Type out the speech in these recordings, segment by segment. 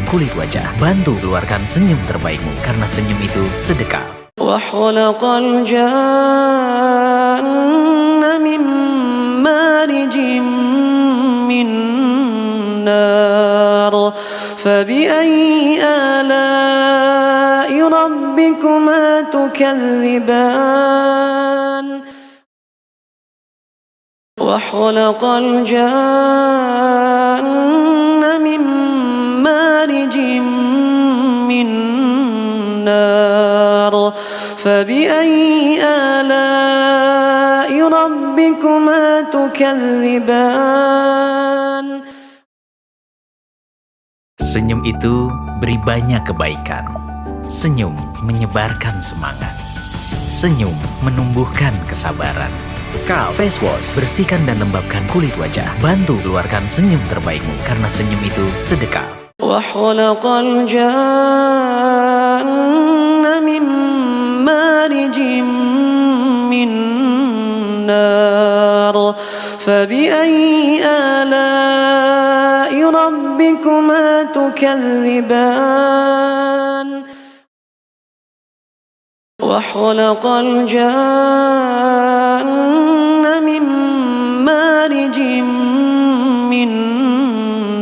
kulit wajah. Bantu keluarkan senyum terbaikmu, karena senyum itu sedekah. وَخَلَقَ الْجَانَّ مِن مَّارِجٍ مِّن نَّارٍ فَبِأَيِّ آلَاءِ رَبِّكُمَا تُكَذِّبَانِ وَخَلَقَ الْجَانَّ مِن مَّارِجٍ مِّن نَّارٍ فَبِأَيِّ آلَاءِ رَبِّكُمَا تُكَذِّبَانِ Senyum itu beri banyak kebaikan. Senyum menyebarkan semangat. Senyum menumbuhkan kesabaran. Kahf Face Wash, bersihkan dan lembabkan kulit wajah. Bantu keluarkan senyum terbaikmu, karena senyum itu sedekah. وَخَلَقَ الْجَانَّ مِن مَّارِجٍ مِّن نَّارٍ فَبِأَيِّ آلَاءِ رَبِّكُمَا تُكَذِّبَانِ وَخَلَقَ الْجَانَّ مِن مَّارِجٍ مِّن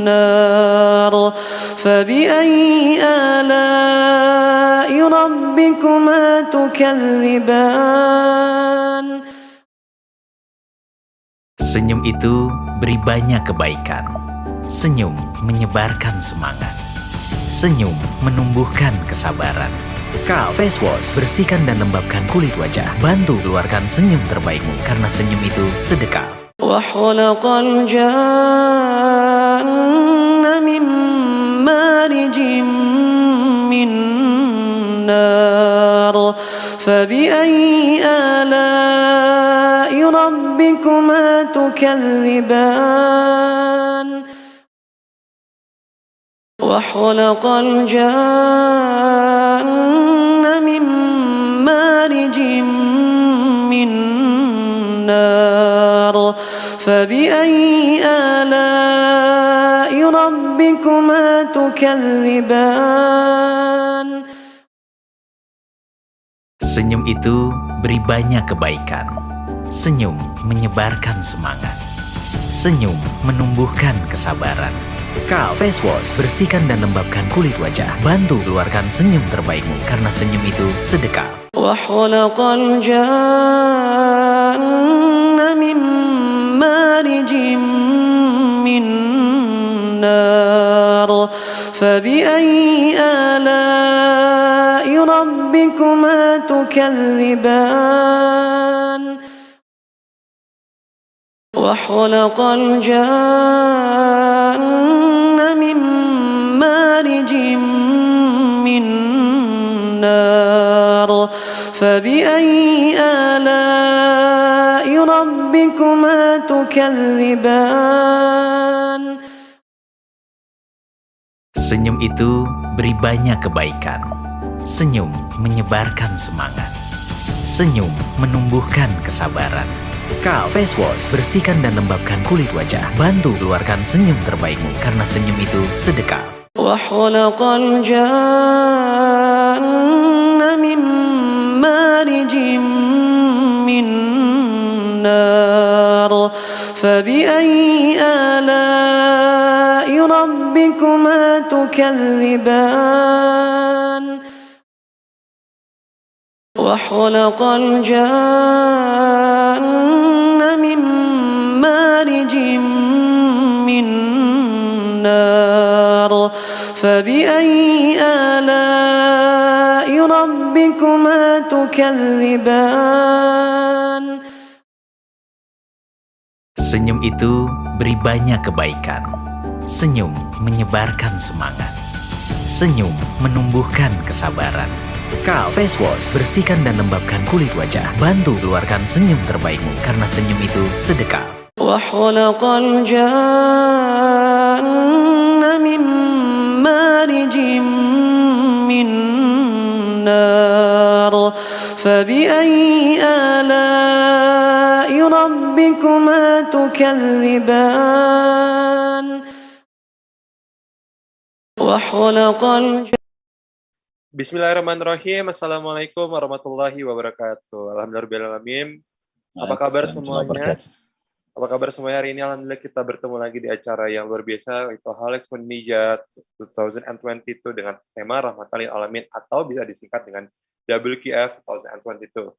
نَّارٍ فَبِأَيِّ آلَاءِ رَبِّكُمَا تُكَذِّبَانِ Senyum itu beri banyak kebaikan. Senyum menyebarkan semangat. Senyum menumbuhkan kesabaran. Kahf Face Wash, bersihkan dan lembabkan kulit wajah. Bantu keluarkan senyum terbaikmu, karena senyum itu sedekah. وَخَلَقَ الْجَانَّ مِن مَّارِجٍ مِّن نَّارٍ فَبِأَيِّ آلَاءِ رَبِّكُمَا تُكَذِّبَانِ وَخَلَقَ الْجَانَّ مِن مَّارِجٍ مِّن نَّارٍ فَبِأَيِّ آلَاءِ رَبِّكُمَا تُكَذِّبَانِ Senyum itu beri banyak kebaikan. Senyum menyebarkan semangat. Senyum menumbuhkan kesabaran. Kahf Face Wash, bersihkan dan lembabkan kulit wajah. Bantu keluarkan senyum terbaikmu, karena senyum itu sedekah. وَخَلَقَ الْجَانَّ مِن مَّارِجٍ مِّن نَّارٍ فَبِأَيِّ آلَاءِ رَبِّكُمَا تُكَذِّبَانِ وَخَلَقَ الْجَانَّ مِن مَّارِجٍ مِّن نَّارٍ فَبِأَيِّ آلَاءِ رَبِّكُمَا تُكَذِّبَانِ Senyum itu beri banyak kebaikan. Senyum menyebarkan semangat. Senyum menumbuhkan kesabaran. Kahf Face Wash, bersihkan dan lembabkan kulit wajah. Bantu keluarkan senyum terbaikmu, karena senyum itu sedekah. وَخَلَقَ الْجَانَّ مِن مَّارِجٍ مِّن نَّارٍ فَبِأَيِّ آلَاءِ رَبِّكُمَا تُكَذِّبَانِ وَخَلَقَ الْجَانَّ مِن مَّارِجٍ مِّن نَّارٍ فَبِأَيِّ آلَاءِ رَبِّكُمَا تُكَذِّبَانِ Senyum itu beri banyak kebaikan. Senyum menyebarkan semangat. Senyum menumbuhkan kesabaran. Kahf Face Wash, bersihkan dan lembabkan kulit wajah. Bantu keluarkan senyum terbaikmu, karena senyum itu sedekah. وَخَلَقَ الْجَانَّ مِن مَّارِجٍ مِّن نَّارٍ فَبِأَيِّ آلَاءِ رَبِّكُمَا تُكَذِّبَانِ وخلق الجن. Bismillahirrahmanirrahim. Assalamualaikum warahmatullahi wabarakatuh. Alhamdulillah. Apa kabar semuanya? Apa kabar semuanya hari ini? Alhamdulillah kita bertemu lagi di acara yang luar biasa, yaitu Halal Expo Indonesia 2022 dengan tema Rahmatan Lil Alamin atau bisa disingkat dengan WQF 2022.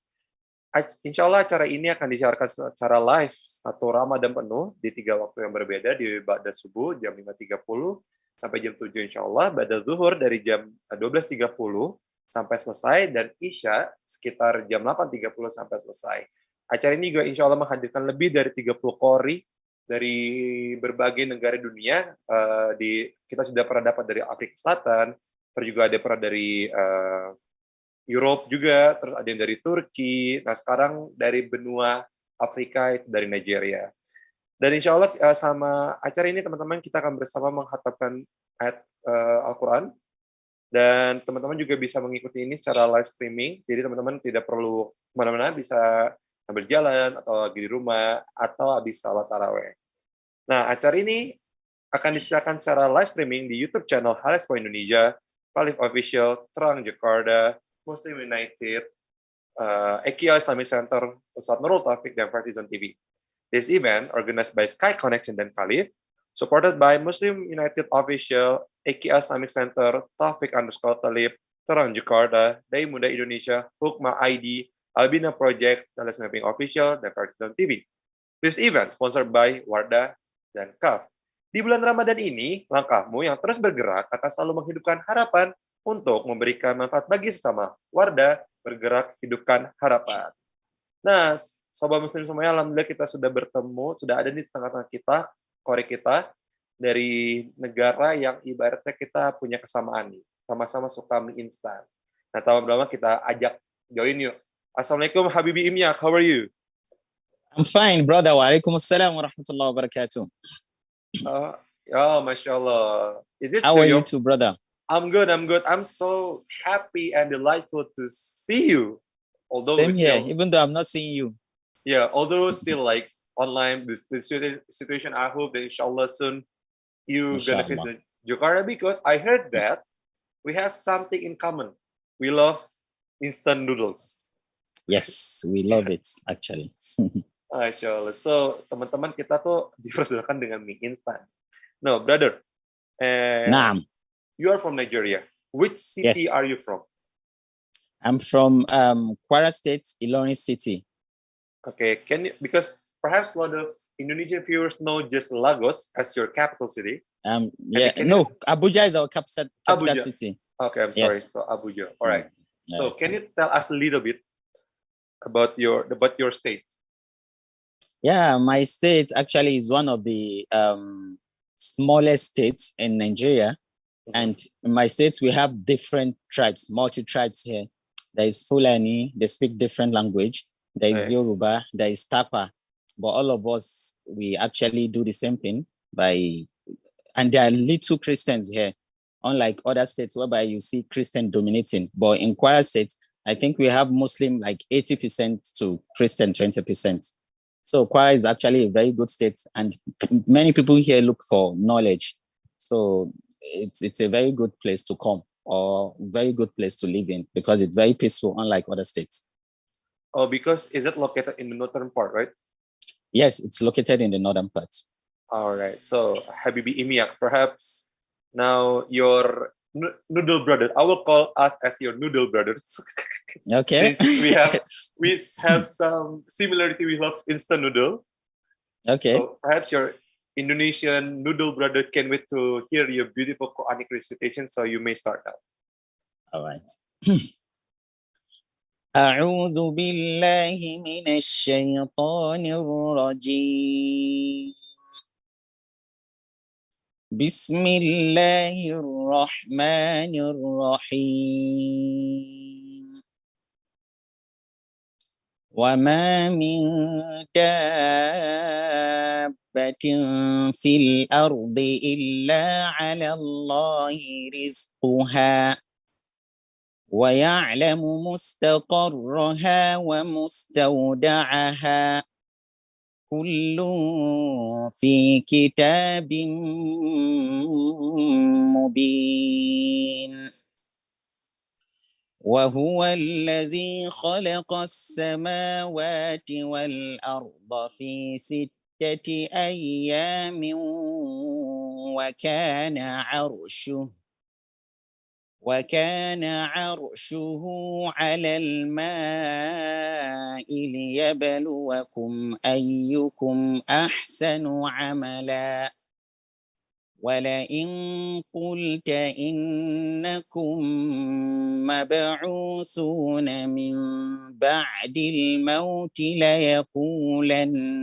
Insya Allah acara ini akan disiarkan secara live satu Ramadan penuh di 3 waktu yang berbeda, di Wardah subuh jam 5.30 sampai jam 7 insya Allah, Wardah zuhur dari jam 12.30 sampai selesai, dan Isya sekitar jam 8.30 sampai selesai. Acara ini juga insya Allah menghadirkan lebih dari 30 Qori dari berbagai negara dunia. Kita sudah pernah dapat dari Afrika Selatan, terus juga ada pernah dari Europe juga, terus ada yang dari Turki, nah sekarang dari benua Afrika, itu dari Nigeria. Dan insya Allah sama acara ini teman-teman kita akan bersama menghatamkan ayat Al-Quran, dan teman-teman juga bisa mengikuti ini secara live streaming, jadi teman-teman tidak perlu kemana-mana, bisa sambil jalan, atau lagi di rumah, atau habis salat tarawih. Nah, acara ini akan disiarkan secara live streaming di YouTube channel Halal Expo Indonesia, Kalif Official, Terang Jakarta, Muslim United, AQL Islamic Center, Ustadz Nurul Taufik, dan Vertizonetv. This event, organized by Skyconnection dan Kalif, supported by Muslim United Official, AQL Islamic Center, Taufik_Talib, Terang Jakarta, Dai Muda Indonesia, Hukma ID, Albina Project, Dallas Mapping Official, dan Vertizonetv. This event sponsored by Wardah dan Kahf. Di bulan Ramadan ini, langkahmu yang terus bergerak akan selalu menghidupkan harapan untuk memberikan manfaat bagi sesama. Wardah bergerak hidupkan harapan. Nah, Sobat Muslim semuanya, alhamdulillah kita sudah bertemu, sudah ada di tengah-tengah kita, Qori kita, dari negara yang ibaratnya kita punya kesamaan nih, sama-sama suka mie instan. Nah, lama-lama kita ajak join yuk. Assalamualaikum Habibi Imyak, how are you? I'm fine, brother. Waalaikumsalam warahmatullahi wabarakatuh. Masya Allah. How are you too, brother? I'm good. I'm so happy and delightful to see you. Although Same here, even though I'm not seeing you. Yeah, although still like online, this situation, I hope that inshallah soon you're gonna visit Jakarta, because I heard that we have something in common. We love instant noodles. Yes, we love it actually. Masya Allah. So, teman-teman kita tuh dipersilakan dengan mie instan. No, brother. Naam. You are from Nigeria. Which city are you from? I'm from Kwara State, Ilorin City. Okay, because perhaps a lot of Indonesian viewers know just Lagos as your capital city. Abuja is our capital city. Okay, I'm sorry. So Abuja. All right. So can you tell us a little bit about your state? Yeah, my state actually is one of the smallest states in Nigeria. And in my state, we have different tribes, multi-tribes here. There is Fulani, they speak different language. There is Yoruba, there is Tapa. But all of us, we actually do the same thing. And there are little Christians here, unlike other states whereby you see Christian dominating. But in Kwara State, I think we have Muslim like 80% to Christian 20%. So Kwara is actually a very good state, and many people here look for knowledge. So it's a very good place to come, or very good place to live in, because it's very peaceful, unlike other states. Oh, because is it located in the northern part, right? Yes, it's located in the northern part. All right. So Habibi Imyak, perhaps now your noodle brother. I will call us as your noodle brothers. Okay. we have some similarity. We love instant noodle. Okay. So perhaps your Indonesian noodle brother can wait to hear your beautiful Quranic recitation. So you may start now. All right. أعوذ بالله من الشيطان الرجيم. بسم الله الرحمن الرحيم. وما من دابة في الأرض إلا على الله رزقها ويعلم مستقرها ومستودعها كل في كتاب مبين وهو الذي خلق السماوات والأرض في 6 أيام وكان عرشه على الماء ليبلوكم أيكم أحسن عملا ولئن قلت إنكم مبعوثون من بعد الموت ليقولن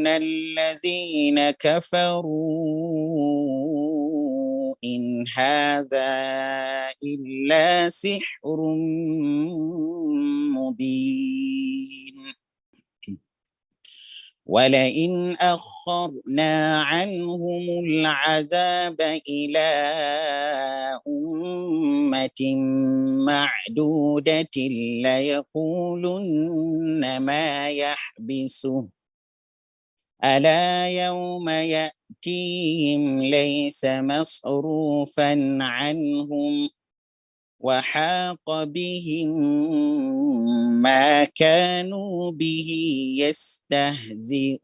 الذين كفروا إن هذا إلا سحر مبين ولئن أخرنا عنهم العذاب إلى أمة معدودة ليقولن ما يحبسه ألا يوم يأتيهم ليس مصروفا عنهم وحاق بهم ما كانوا به يستهزئون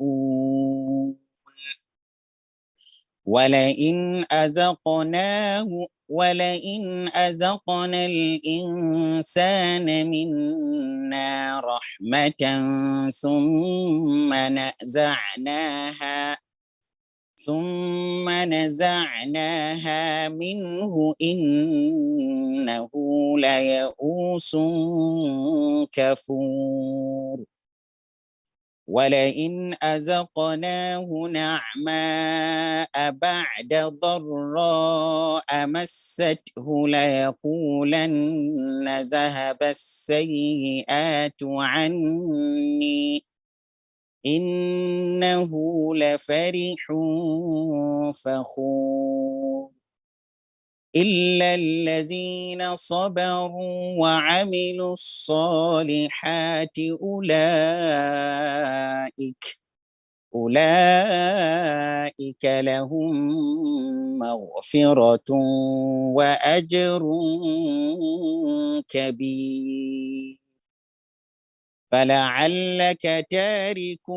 ولئن أذقنا الإنسان منا رحمة ثم نزعناها منه إنه ليئوس كفور ولئن أذقناه نعماء بعد ضراء مسته ليقولن ذهب السيئات عني إنه لفرح فخور إلا الذين صبروا وعملوا الصالحات أولئك لهم مغفرة وأجر كبير فلعلك تارك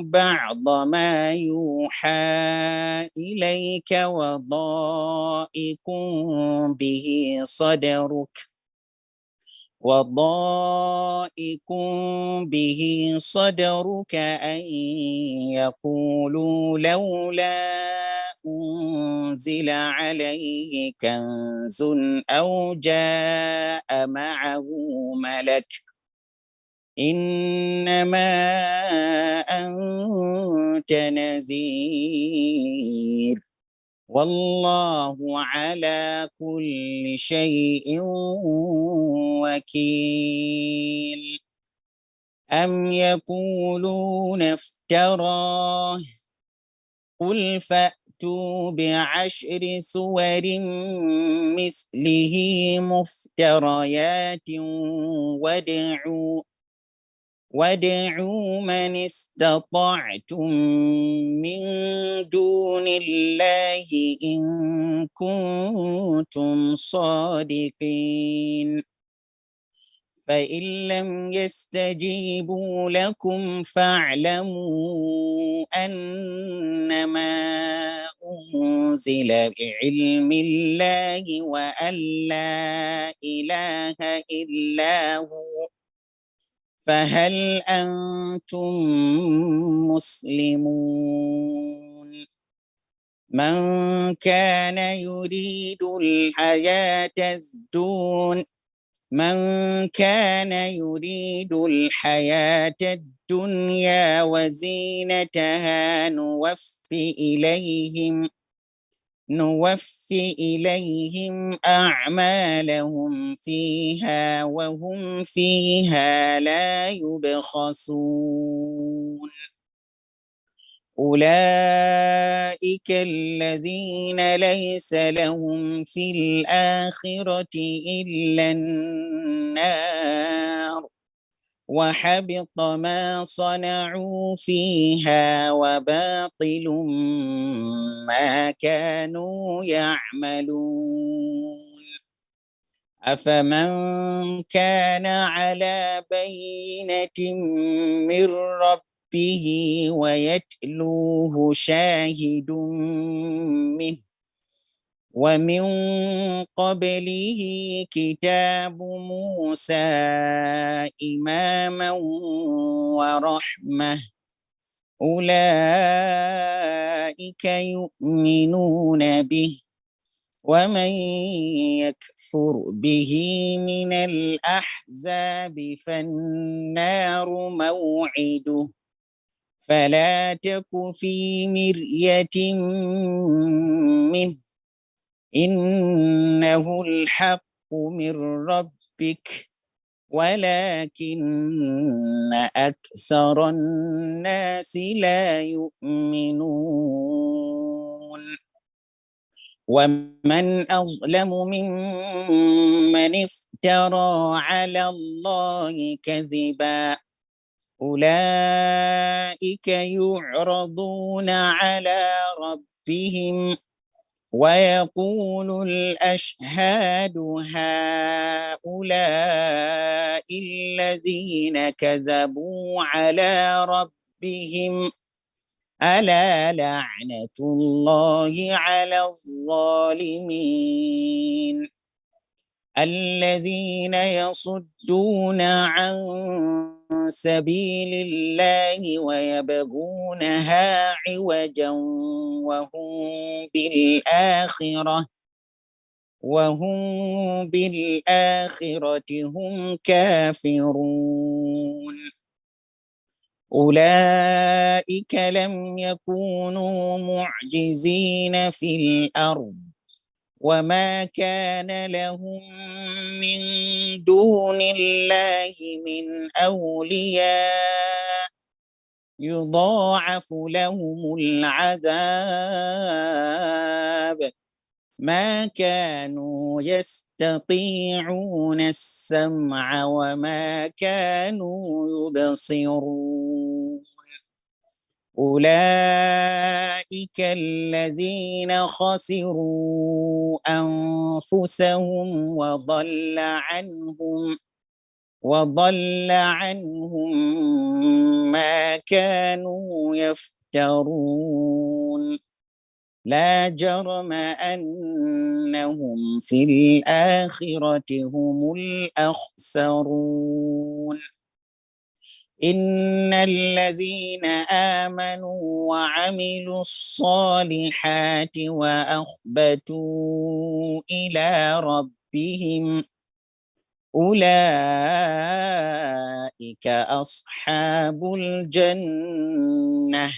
بعض ما يوحى إليك وضائق به صدرك أن يقولوا لولا أنزل عليه كنز أو جاء معه ملك إنما أنت نذير والله على كل شيء وكيل أم يقولون افتراه قل فأتوا ب10 سور مثله مفتريات وادعوا من استطعتم من دون الله إن كنتم صادقين فإن لم يستجيبوا لكم فاعلموا أنما أنزل بعلم الله وأن لا إله إلا هو فهل أنتم مسلمون من كان يريد الحياة الدنيا وزينتها نوفي إليهم أعمالهم فيها وهم فيها لا يبخسون أولئك أولئك الذين ليس لهم في الآخرة إلا النار وحبط ما صنعوا فيها وباطل ما كانوا يعملون أفمن كان على بينة من ربه ويتلوه شاهد منه ومن قبله كتاب موسى إماما ورحمة أولئك يؤمنون به ومن يكفر به من الأحزاب فالنار موعده فلا تك في مرية منه إنه الحق من ربك ولكن أكثر الناس لا يؤمنون ومن أظلم ممن افترى على الله كذبا أولئك يعرضون على ربهم ويقول الأشهاد هؤلاء الذين كذبوا على ربهم ألا لعنة الله على الظالمين الذين يصدون عن سبيل الله ويبغونها عوجا وهم بالآخرة هم كافرون أولئك لم يكونوا معجزين في الأرض وما كان لهم من دون الله من أولياء يضاعف لهم العذاب ما كانوا يستطيعون السمع وما كانوا يبصرون أولئك الذين خسروا أنفسهم وضل عنهم ما كانوا يفترون لا جرم أنهم في الآخرة هم الأخسرون إن الذين آمنوا وعملوا الصالحات وأخبتوا إلى ربهم أولئك أصحاب الجنة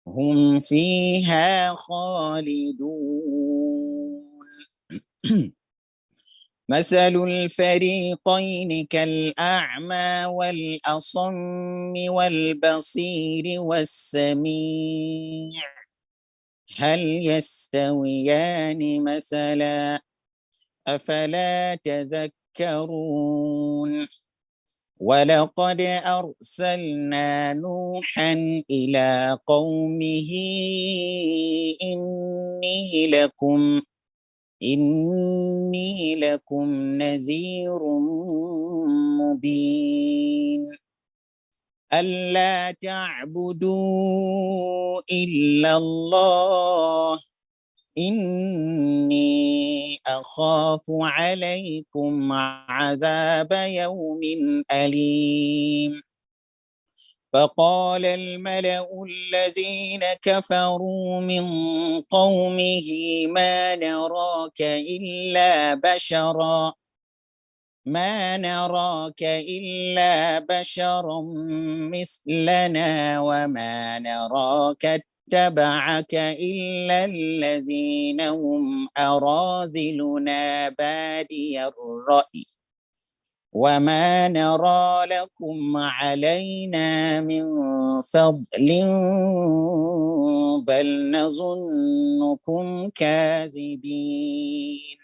هم فيها خالدون مثل الفريقين كالأعمى والأصم والبصير والسميع هل يستويان مثلا أفلا تذكرون ولقد أرسلنا نوحا إلى قومه إني لكم نذير مبين ألا تعبدوا إلا الله إني أخاف عليكم عذاب يوم أليم فقال الملأ الذين كفروا من قومه ما نراك إلا بشرا مثلنا وما نراك اتبعك إلا الذين هم أراذلنا بادي الرأي وما نرى لكم علينا من فضل بل نظنكم كاذبين.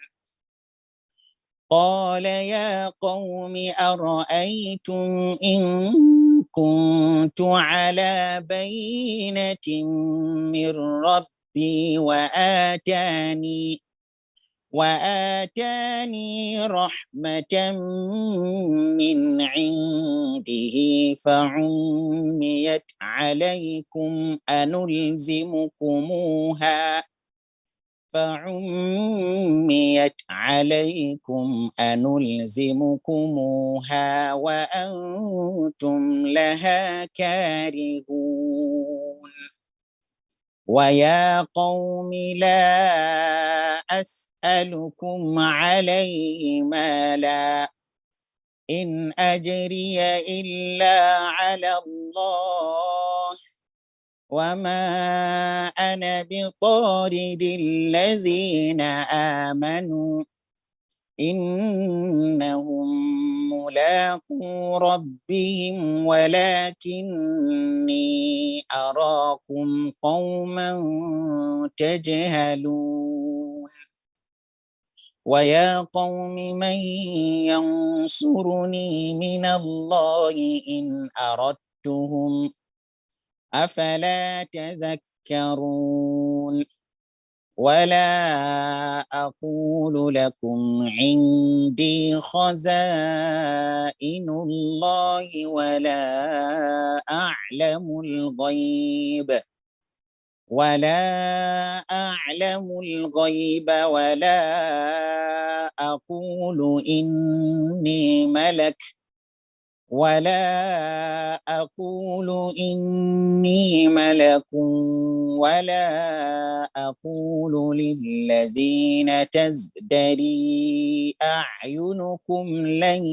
قال يا قوم أرأيتم إن كنت على بينة من ربي وآتاني رحمة من عنده فعميت عليكم أنلزمكموها وأنتم لها كارهون. ويا قوم لا أسألكم عليه مالا إن أجري إلا على الله وما أنا بطارد الذين آمنوا إنهم ملاقو ربهم ولكني أراكم قوما تجهلون. ويا قوم من ينصرني من الله إن أردتهم أفلا تذكرون. ولا أقول لكم عندي خزائن الله ولا أعلم الغيب ولا أقول إني ملك ولا أقول للذين تزدري أعينكم لن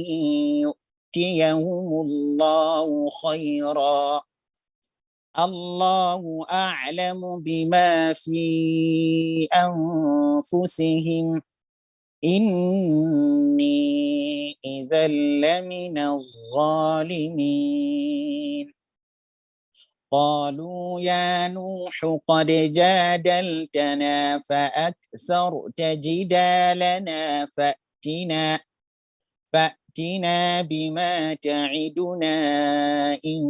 يؤتيهم الله خيرا الله أعلم بما في أنفسهم إني إذا لمن الظالمين. قالوا يا نوح قد جادلتنا فأكثرت جدالنا فأتنا بما تعدنا إن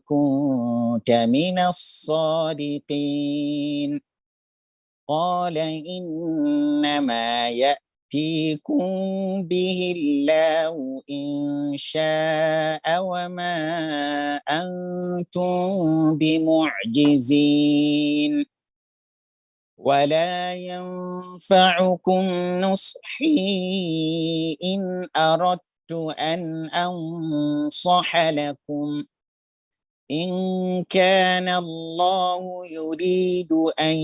كنت من الصادقين. قال إنما يأتيكم به الله إن شاء وما أنتم بمعجزين ولا ينفعكم نصحي إن أردت أن أنصح لكم إن كان الله يريد أن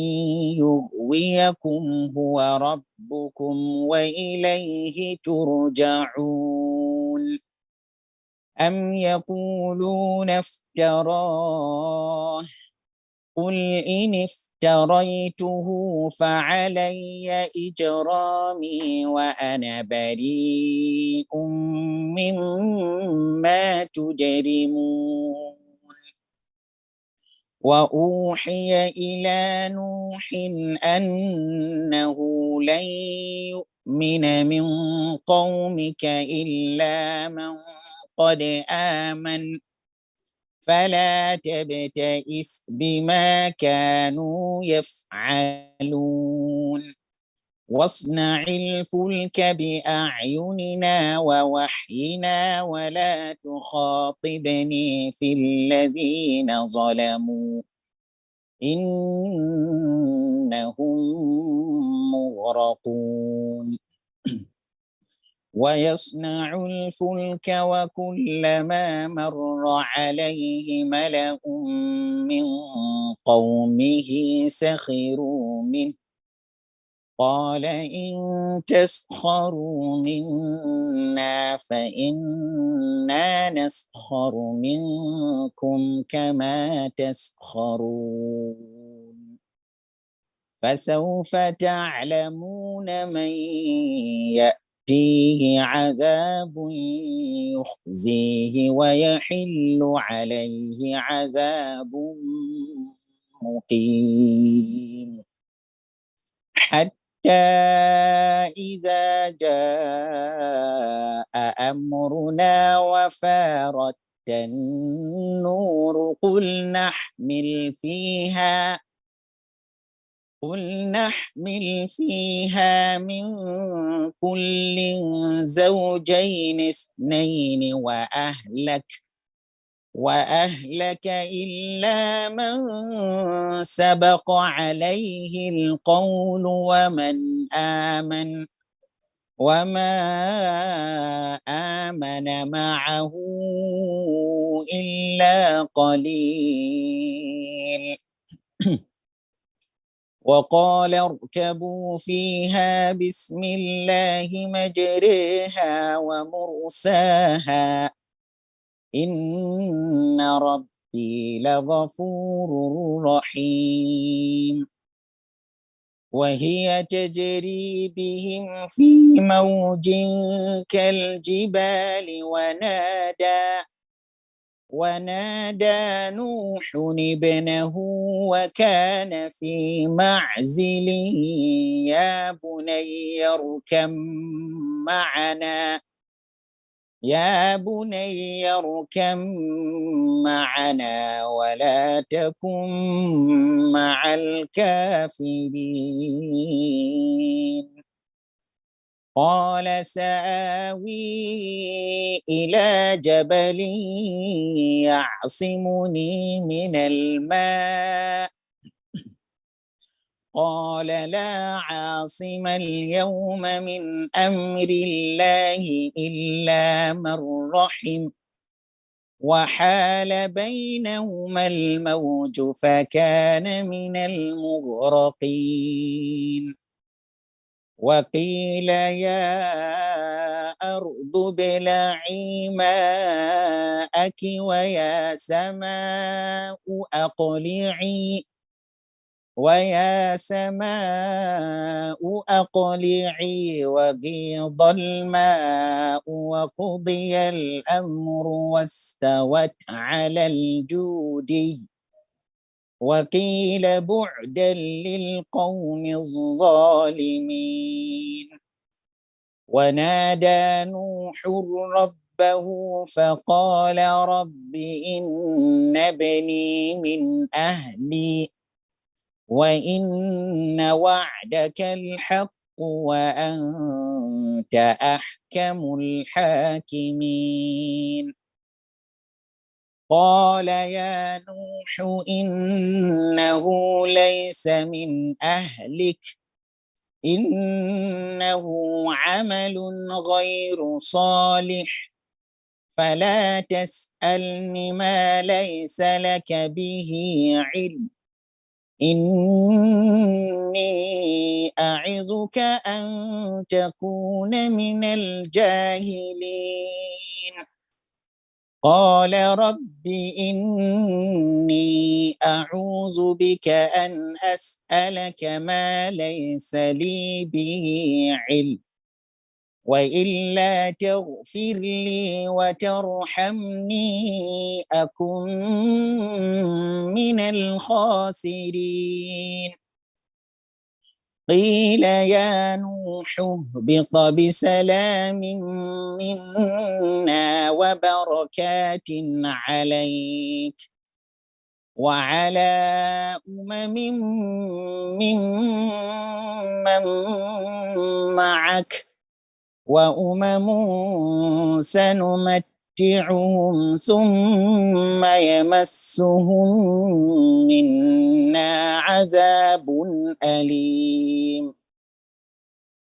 يغويكم هو ربكم وإليه ترجعون. أم يقولون افتراه قل إن افتريته فعلي إجرامي وأنا بريء مما تجرمون. وأوحي إلى نوح أنه لن يؤمن من قومك إلا من قد آمن فلا تبتئس بما كانوا يفعلون واصنع الفلك بأعيننا ووحينا ولا تخاطبني في الذين ظلموا إنهم مغرقون. ويصنع الفلك وكلما مر عليه ملأ من قومه سخروا منه قال إن تسخروا منا فإنا نسخر منكم كما تسخرون فسوف تعلمون من يأتيه عذاب يخزيه ويحل عليه عذاب مقيم حتى إذا جاء أمرنا وفارت النور قل نحمل فيها من كل زوجين اثنين وأهلك إلا من سبق عليه القول وما آمن معه إلا قليل وقال اركبوا فيها بسم الله مجريها ومرساها إن ربي لغفور رحيم وهي تجري بهم في موج كالجبال ونادى نوح ابنه وكان في معزل يا بني اركم معنا ولا تكن مع الكافرين قال سآوي إلى جبل يعصمني من الماء قال لا عاصم اليوم من أمر الله إلا من رحم وحال بينهما الموج فكان من المغرقين وقيل يا أرض ابلعي ماءك ويا سماء أقلعي وغيض الماء وقضي الأمر واستوت على الجودي وقيل بعدا للقوم الظالمين ونادى نوح ربه فقال رب إن ابني من أهلي وإن وعدك الحق وأنت أحكم الحاكمين قال يا نوح إنه ليس من أهلك إنه عمل غير صالح فلا تسألني ما ليس لك به علم إني أعظك أن تكون من الجاهلين قال رب إني أعوذ بك أن أسألك ما ليس لي به علم وإلا تغفر لي وترحمني أكن من الخاسرين قيل يا نوح اهبط بسلام منا وبركات عليك وعلى ممن معك وأمم سنمتعهم ثم يمسهم منا عذاب أليم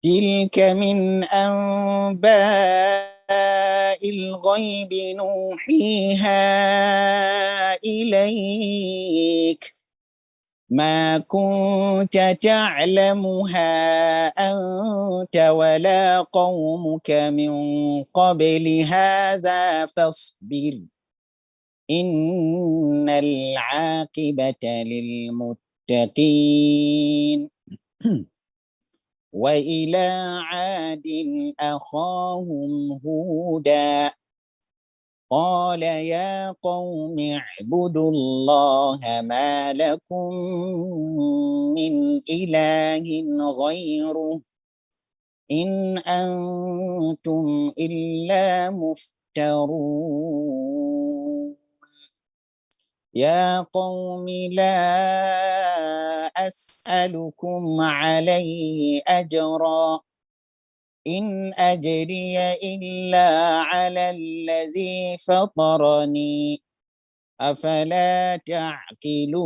تلك من أنباء الغيب نوحيها إليك ما كنت تعلمها أنت ولا قومك من قبل هذا فاصبر إن العاقبة للمتقين وإلى عاد أخاهم هودا قال يا قوم اعبدوا الله ما لكم من إله غيره إن أنتم إلا مفترون يا قوم لا أسألكم عليه أجرا إن أجري إلا على الذي فطرني أفلا تعقلون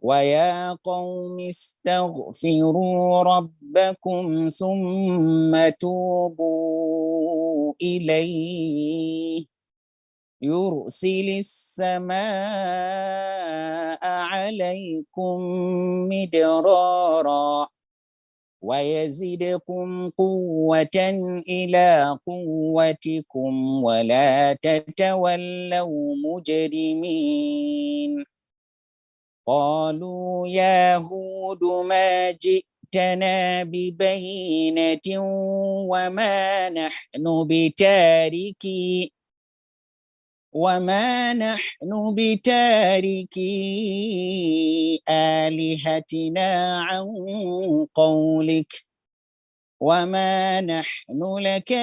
ويا قوم استغفروا ربكم ثم توبوا إليه يرسل السماء عليكم مدرارا ويزدكم قوة إلى قوتكم ولا تتولوا مجرمين قالوا يا هود ما جئتنا ببينة وما نحن بتاركي آلهتنا عن قولك وما نحن لك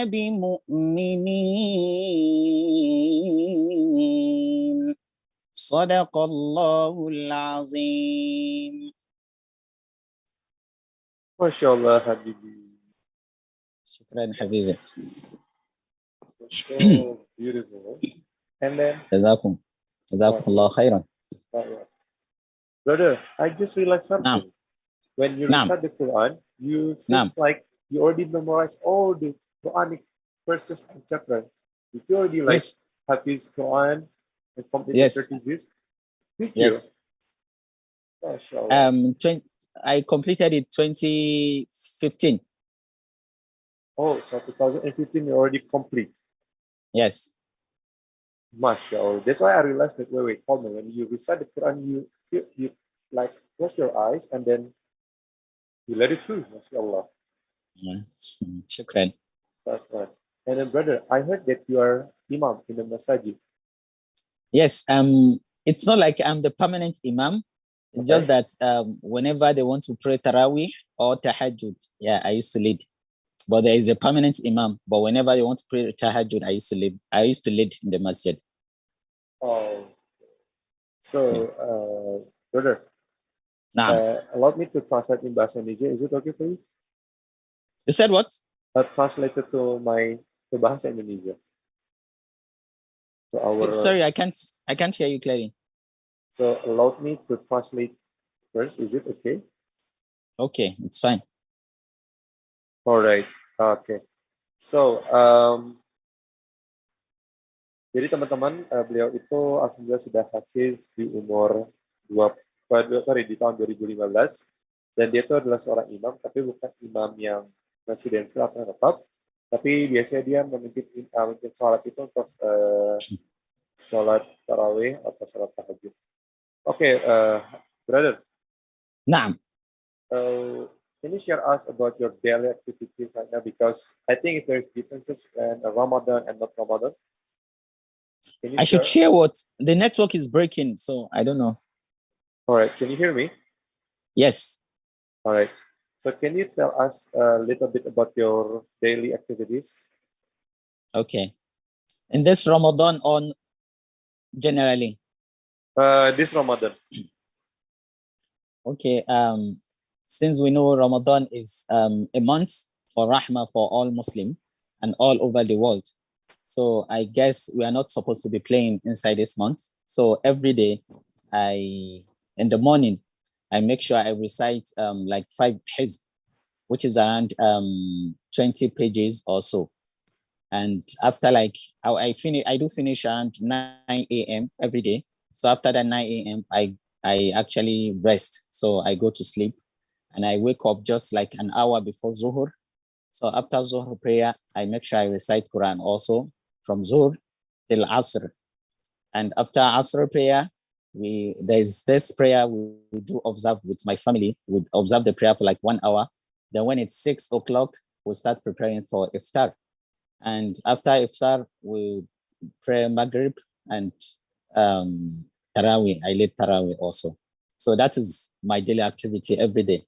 بمؤمنين صدق الله العظيم. Masya Allah, Habibi. شكرا حبيبي. So beautiful. And then, جزاكم الله خيرا. Brother, I just realized something. When you recite the Quran, you seem like you already memorized all the Quranic verses and chapters. Did you already have his Quran and complete 30 years? Did you? Yes. I completed it 2015. Oh, so 2015 you already complete. Yes. MashaAllah. That's why I realized that hold on. When you recite the Quran, you like close your eyes and then you let it through. MashaAllah. Shukran. And then, brother, I heard that you are imam in the Masjid. Yes. It's not like I'm the permanent imam. It's just that whenever they want to pray TARAWIH or Tahajjud, I used to lead. But there is a permanent imam. But whenever they want to pray Tahajjud, I used to lead in the Masjid. Oh. So, brother, allow me to translate in Bahasa Indonesia. Is it okay for you? You said what? Translated to Bahasa Indonesia. So sorry, I can't hear you clearly. So allow me to translate first. Is it okay? Okay, it's fine. All right. Okay. So, jadi teman-teman, beliau itu alhamdulillah sudah hafiz di umur di tahun 2015, dan dia itu adalah seorang imam, tapi bukan imam yang presidensial atau tetap, tapi biasanya dia memimpin sholat itu untuk sholat tarawih atau sholat tahajud. Okay, brother. Naam. Can you share us about your daily activities right now? Because I think there's differences in Ramadan and not Ramadan. I should share what? The network is breaking, so I don't know. All right, can you hear me? Yes. All right. So can you tell us a little bit about your daily activities? Okay. In this Ramadan on generally? This Ramadan. Okay. Since we know Ramadan is a month for Rahmah for all Muslim and all over the world. So I guess we are not supposed to be playing inside this month. So every day, in the morning, I make sure I recite like 5 hizb, which is around 20 pages or so. And after I do finish around 9 a.m. every day. So after that 9 a.m., I actually rest. So I go to sleep and I wake up just like an hour before Zuhur. So after Zuhur prayer, I make sure I recite Quran also from Zuhur till Asr. And after Asr prayer, there's this prayer we do observe with my family. We observe the prayer for like 1 hour. Then when it's 6 o'clock, we'll start preparing for iftar. And after iftar, we pray Maghrib and TARAWIH. I lead TARAWIH also. So that is my daily activity every day.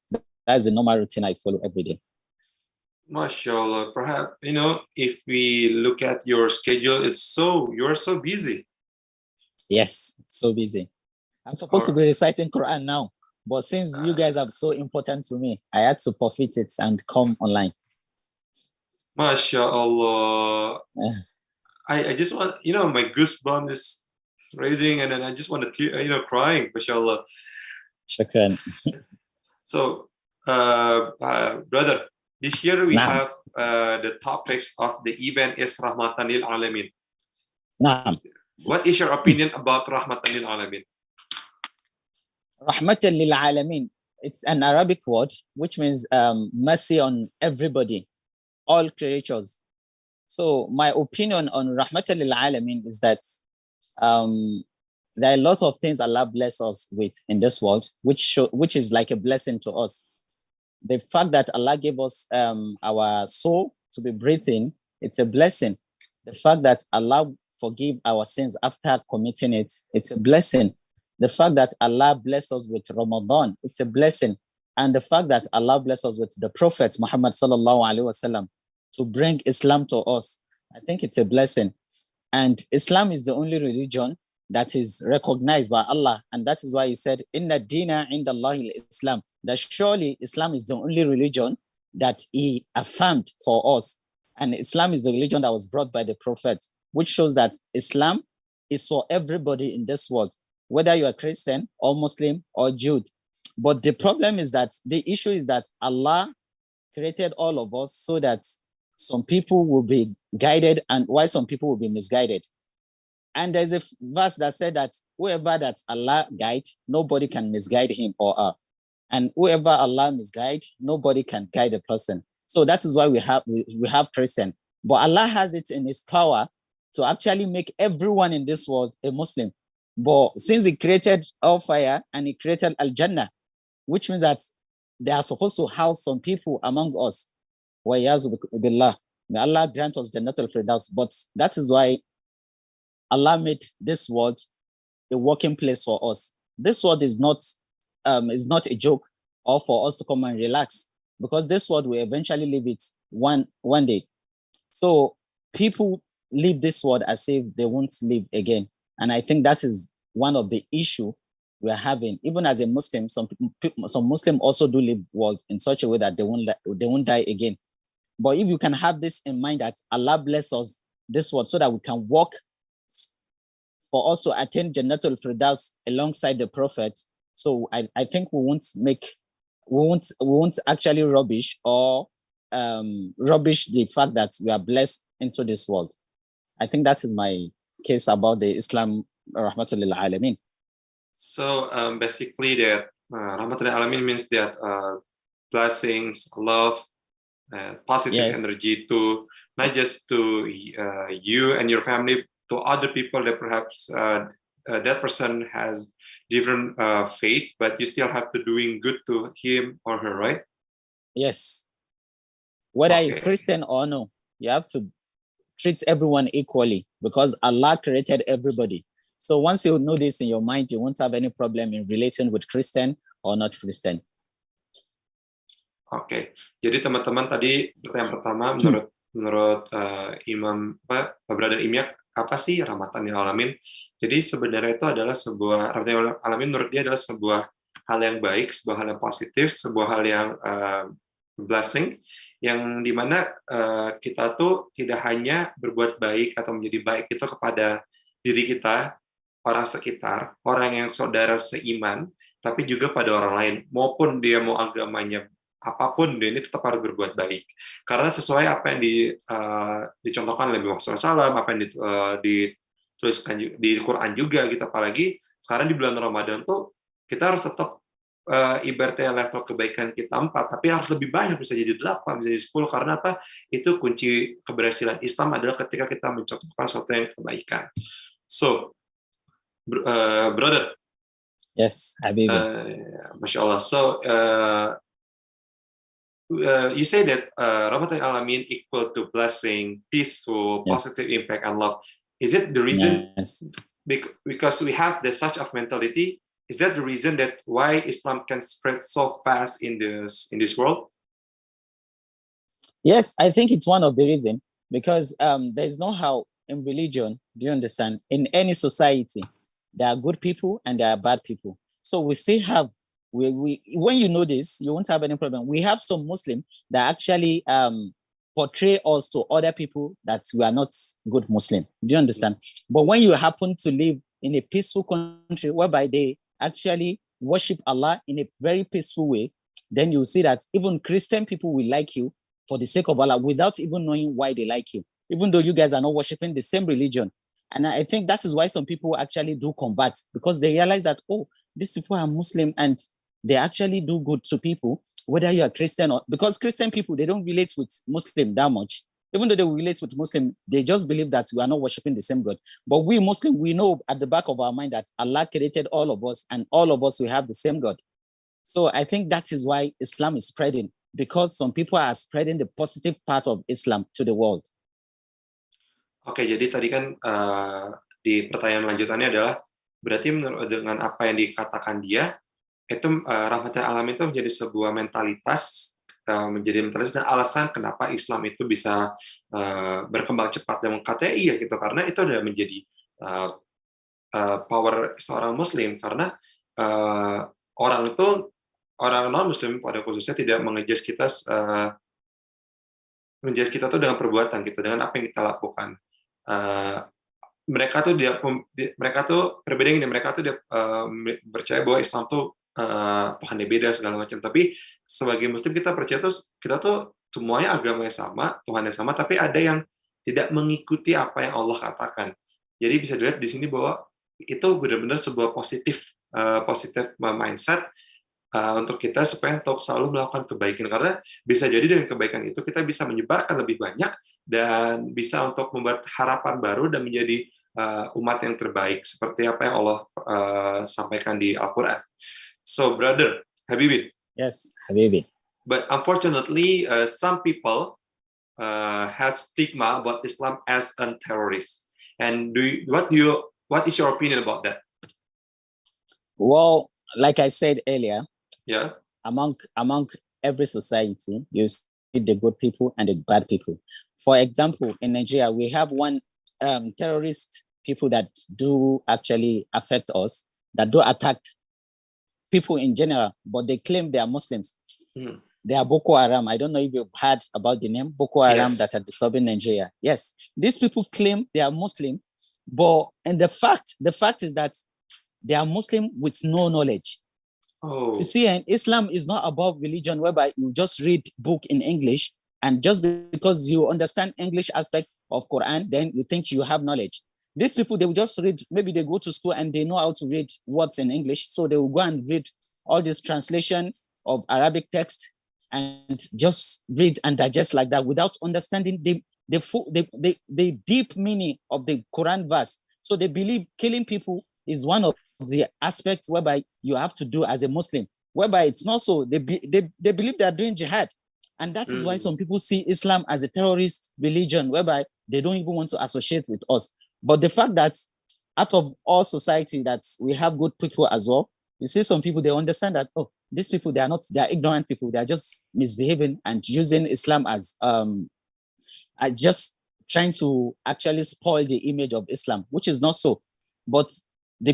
That's the normal routine I follow every day. MashaAllah. Perhaps, if we look at your schedule, you're so busy. Yes, so busy. I'm supposed to be reciting Quran now, but since you guys are so important to me, I had to forfeit it and come online. MashaAllah. I just want, my goosebumps is raising, and then I just want to, crying, MashaAllah. Shukran. So, brother, this year we have the topics of the event is Rahmatan Lil Alamin. What is your opinion about Rahmatan Lil Alamin? Rahmatan Lil Alamin. It's an Arabic word which means mercy on everybody, all creatures. So my opinion on Rahmatan Lil Alamin is that there are a lot of things Allah bless us with in this world, which is like a blessing to us. The fact that Allah gave us our soul to be breathing, it's a blessing. The fact that Allah forgive our sins after committing it, it's a blessing. The fact that Allah bless us with Ramadan, it's a blessing. And the fact that Allah bless us with the Prophet Muhammad sallallahu alaihi wasallam to bring Islam to us, I think it's a blessing. And Islam is the only religion that is recognized by Allah. And that is why he said, Inna dina inda Allahi Islam, that surely Islam is the only religion that he affirmed for us. And Islam is the religion that was brought by the Prophet, which shows that Islam is for everybody in this world, whether you are Christian or Muslim or Jew. But the problem is that the issue is that Allah created all of us so that some people will be guided and while some people will be misguided. And there's a verse that said that whoever that Allah guide, nobody can misguide him or her. And whoever Allah misguide, nobody can guide a person. So that is why we have Christian. But Allah has it in his power to actually make everyone in this world a Muslim. But since he created hellfire and he created Al-Jannah, which means that they are supposed to house some people among us. May Allah grant us Jannatul Firdaus. But that is why Allah made this world a working place for us. This world is not a joke or for us to come and relax, because this world will eventually leave it one day. So people leave this world as if they won't live again. And I think that is one of the issue we are having. Even as a Muslim, some Muslims also do live world in such a way that they won't die again. But if you can have this in mind that Allah bless us this world so that we can walk for us to attain Jannatul Firdaus alongside the Prophet. So I think we won't actually rubbish the fact that we are blessed into this world. I think that is my case about the Islam Rahmatan Lil Alamin. So basically that Rahmatan Lil Alamin means that blessings, love, positive energy to not just to you and your family, to other people that perhaps that person has different faith, but you still have to doing good to him or her, right? Yes. Whether he's Christian or no, you have to treat everyone equally because Allah created everybody. So once you know this in your mind, you won't have any problem in relating with Christian or not Christian. Oke, jadi teman-teman tadi pertanyaan pertama menurut Brother Imyak, apa sih Rahmatan Lil Alamin? Jadi sebenarnya itu adalah sebuah Rahmatan Lil Alamin menurut dia adalah sebuah hal yang baik, sebuah hal yang positif, sebuah hal yang blessing, yang dimana kita tuh tidak hanya berbuat baik atau menjadi baik itu kepada diri kita, orang sekitar, orang yang saudara seiman, tapi juga pada orang lain, maupun dia mau agamanya apapun, dia ini tetap harus berbuat baik. Karena sesuai apa yang dicontohkan oleh Muhammad SAW, apa yang dituliskan di Quran juga, gitu. Apalagi sekarang di bulan Ramadan tuh kita harus tetap ibaratnya level kebaikan kita 4, tapi harus lebih banyak, bisa jadi 8, bisa jadi 10. Karena apa? Itu kunci keberhasilan Islam adalah ketika kita mencontohkan sesuatu yang kebaikan. So, brother. Yes, Habib. Masya Allah. So, you say that Rahmatan Lil Alamin equal to blessing, peaceful, Yes. positive impact, and love. Is it the reason Yes. because we have such of mentality? Is that the reason that why Islam can spread so fast in this world? Yes, I think it's one of the reasons because there's no how in religion, do you understand? In any society, there are good people and there are bad people. So we still have, we when you know this, you won't have any problem. We have some Muslim that actually portray us to other people that we are not good Muslim. Do you understand? But when you happen to live in a peaceful country whereby they actually worship Allah in a very peaceful way, then you see that even Christian people will like you for the sake of Allah without even knowing why they like you, even though you guys are not worshiping the same religion. And I think that is why some people actually do convert, because they realize that, oh, these people are Muslim and they actually do good to people, whether you are Christian or, because Christian people, they don't relate with Muslim that much. Even though they relate with Muslim, they just believe that we are not worshiping the same God. But we Muslim, we know at the back of our mind that Allah created all of us and all of us, we have the same God. So I think that is why Islam is spreading, because some people are spreading the positive part of Islam to the world. Oke, jadi tadi kan di pertanyaan lanjutannya adalah berarti dengan apa yang dikatakan dia itu Rahmatan Lil Alamin itu menjadi sebuah mentalitas, menjadi mentalitas dan alasan kenapa Islam itu bisa berkembang cepat, dan katanya iya gitu, karena itu adalah menjadi power seorang Muslim, karena orang non Muslim pada khususnya tidak mengejas kita tuh dengan perbuatan gitu, dengan apa yang kita lakukan. Mereka tuh berbeda ini, mereka tuh percaya bahwa Islam tuh Tuhannya beda segala macam, tapi sebagai Muslim kita percaya kita tuh semuanya agamanya sama, Tuhannya sama, tapi ada yang tidak mengikuti apa yang Allah katakan. Jadi bisa dilihat di sini bahwa itu benar-benar sebuah positif mindset untuk kita supaya untuk selalu melakukan kebaikan, karena bisa jadi dengan kebaikan itu kita bisa menyebarkan lebih banyak dan bisa untuk membuat harapan baru dan menjadi umat yang terbaik seperti apa yang Allah sampaikan di Al-Quran. So, brother Habibi. Yes, Habibi. But unfortunately, some people have stigma about Islam as a terrorist. And what is your opinion about that? Well, like I said earlier, yeah, among every society, you see the good people and the bad people. For example, in Nigeria, we have one terrorist people that do actually affect us, that do attack people in general, but they claim they are Muslims. Mm. They are Boko Haram. I don't know if you've heard about the name Boko Haram, yes, that are disturbing Nigeria. Yes, these people claim they are Muslim, and the fact is that they are Muslim with no knowledge. Oh. You see, and Islam is not about religion whereby you just read book in English, and just because you understand English aspect of Quran, then you think you have knowledge. These people, they will just read, maybe they go to school and they know how to read words in English, so they will go and read all this translation of Arabic text and just read and digest like that without understanding the deep meaning of the Quran verse. So they believe killing people is one of the aspects whereby you have to do as a Muslim, whereby it's not so. They believe they are doing jihad. And that is why some people see Islam as a terrorist religion, whereby they don't even want to associate with us. But the fact that out of all society that we have good people as well, you see some people, they understand that, oh, these people, they are ignorant people. They are just misbehaving and using Islam as just trying to actually spoil the image of Islam, which is not so. But the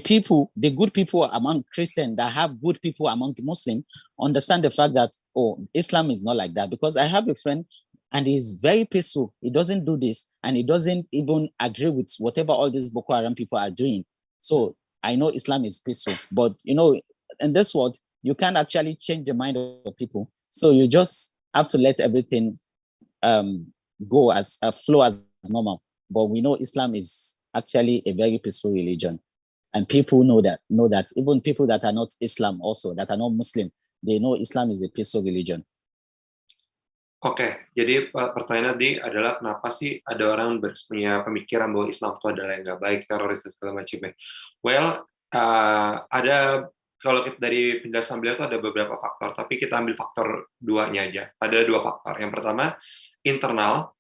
good people among Christians that have good people among Muslims understand the fact that, oh, Islam is not like that. Because I have a friend and he's very peaceful. He doesn't do this and he doesn't even agree with whatever all these Boko Haram people are doing. So I know Islam is peaceful, but you know, in this world, you can't actually change the mind of people. So you just have to let everything go as flow as normal. But we know Islam is actually a very peaceful religion. And people know that. Even people that are not Islam also, that are not Muslim, they know Islam is a peaceful religion. Oke, jadi pertanyaan tadi adalah kenapa sih ada orang punya pemikiran bahwa Islam itu adalah yang nggak baik, teroris dan segala macamnya. Well, ada kalau dari penjelasan beliau itu ada beberapa faktor, tapi kita ambil faktor duanya aja. Ada 2 faktor. Yang pertama, internal,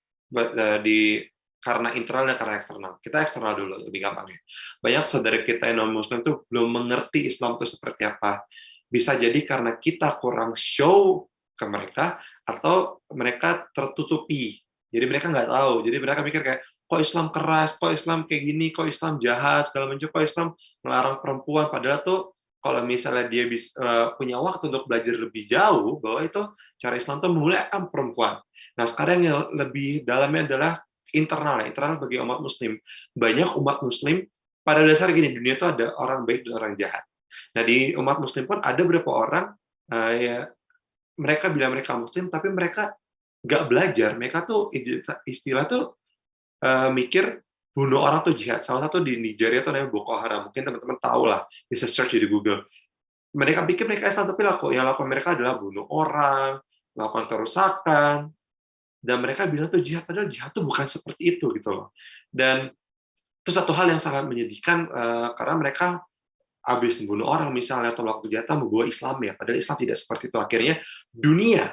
karena internal dan karena eksternal. Kita eksternal dulu, lebih gampang ya. Banyak saudara kita yang non-muslim tuh belum mengerti Islam itu seperti apa. Bisa jadi karena kita kurang show ke mereka, atau mereka tertutupi. Jadi mereka nggak tahu. Jadi mereka mikir kayak, kok Islam keras, kok Islam kayak gini, kok Islam jahat, segala macam, kok Islam melarang perempuan. Padahal tuh kalau misalnya dia punya waktu untuk belajar lebih jauh, bahwa itu cara Islam tuh memuliakan perempuan. Nah, sekarang yang lebih dalamnya adalah internal bagi umat Muslim. Banyak umat Muslim, pada dasar gini, dunia itu ada orang baik dan orang jahat. Nah, di umat Muslim pun ada beberapa orang, mereka bilang mereka Muslim, tapi mereka nggak belajar. Mereka tuh istilah tuh mikir bunuh orang tuh jihad. Salah satu di Nigeria itu namanya Boko Haram. Mungkin teman-teman tahu lah, bisa search di Google. Mereka pikir mereka Islam, tapi yang lakukan mereka adalah bunuh orang, melakukan kerusakan, dan mereka bilang tuh jihad, padahal jihad tuh bukan seperti itu gitu loh. Dan itu satu hal yang sangat menyedihkan, karena mereka habis membunuh orang misalnya atau melakukan kejahatan membawa Islam ya, padahal Islam tidak seperti itu. Akhirnya dunia,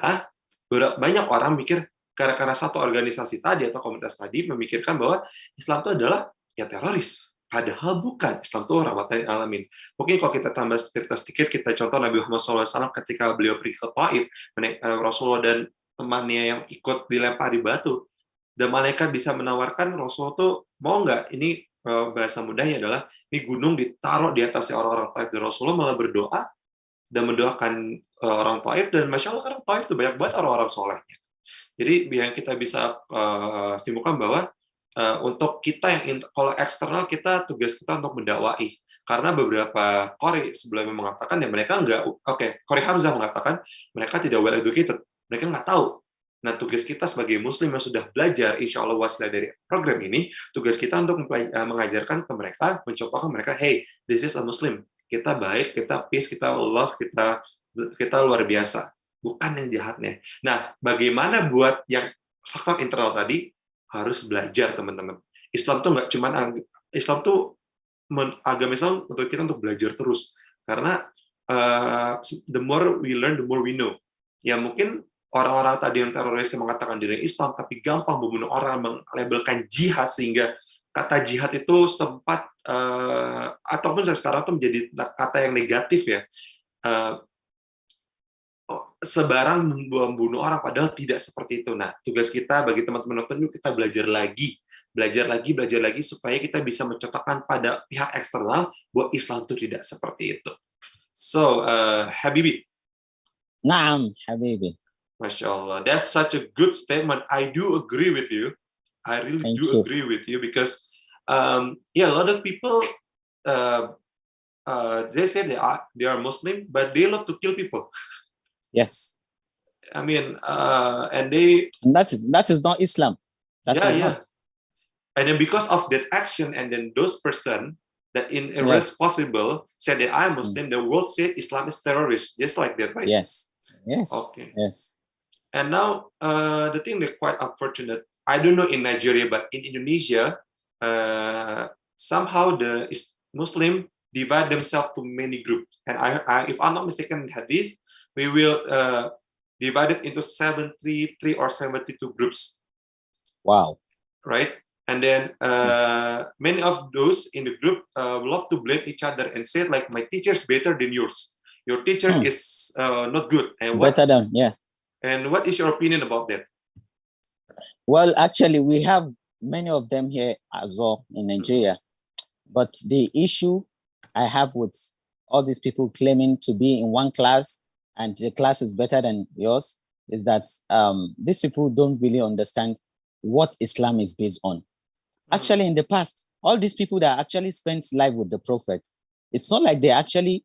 banyak orang mikir karena satu organisasi tadi atau komunitas tadi memikirkan bahwa Islam itu adalah ya teroris. Padahal bukan. Islam itu Rahmatan Lil Alamin. Mungkin kalau kita tambah cerita sedikit, kita contoh Nabi Muhammad SAW ketika beliau pergi ke Taif, Rasulullah dan temannya yang ikut dilempari batu, dan malaikat bisa menawarkan Rasulullah tuh mau nggak, ini bahasa mudahnya adalah ini gunung ditaruh di atasnya orang-orang Taif, dan Rasulullah malah berdoa dan mendoakan orang Taif, dan Masya Allah, orang Taif itu banyak banget orang-orang solehnya. Jadi yang kita bisa simpulkan bahwa untuk kita yang kalau eksternal, kita tugas kita untuk mendakwai. Karena beberapa Qori sebelumnya mengatakan ya mereka Qori Hamzah mengatakan mereka tidak well educated, mereka nggak tahu. Nah, tugas kita sebagai Muslim yang sudah belajar, insya Allah wasilah dari program ini, tugas kita untuk mengajarkan ke mereka, mencontohkan mereka, hey, this is a Muslim. Kita baik, kita peace, kita love, kita luar biasa. Bukan yang jahatnya. Nah, bagaimana buat yang faktor internal tadi, harus belajar, teman-teman. Islam tuh nggak cuma agama Islam untuk kita untuk belajar terus. Karena the more we learn, the more we know. Ya mungkin orang-orang tadi yang teroris yang mengatakan diri Islam, tapi gampang membunuh orang, melabelkan jihad, sehingga kata jihad itu sempat, ataupun sekarang itu menjadi kata yang negatif ya, sebarang membunuh orang, padahal tidak seperti itu. Nah, tugas kita bagi teman-teman nonton, kita belajar lagi, supaya kita bisa mencontohkan pada pihak eksternal bahwa Islam itu tidak seperti itu. So, Habibi. Naam, Habibi. Masya Allah, that's such a good statement. I do agree with you. I really agree with you because, a lot of people, they say they are Muslim, but they love to kill people. Yes. I mean, and that is not Islam. That is not. And then because of that action, and then those person that in irresponsible said that I'm Muslim, the world said Islam is terrorist, just like that, right? Yes. Okay. Yes. And now the thing that's quite unfortunate, I don't know in Nigeria, but in Indonesia, somehow the Muslim divide themselves to many groups. And I if I'm not mistaken, in Hadith, we will divide it into 73 or 72 groups. Wow. Right? And then many of those in the group love to blame each other and say, like, my teacher is better than yours. Your teacher is not good. And better than, yes. And what is your opinion about that? Well, actually, we have many of them here as well in Nigeria. But the issue I have with all these people claiming to be in one class and the class is better than yours is that these people don't really understand what Islam is based on. Actually, in the past, all these people that actually spent life with the Prophet, it's not like they actually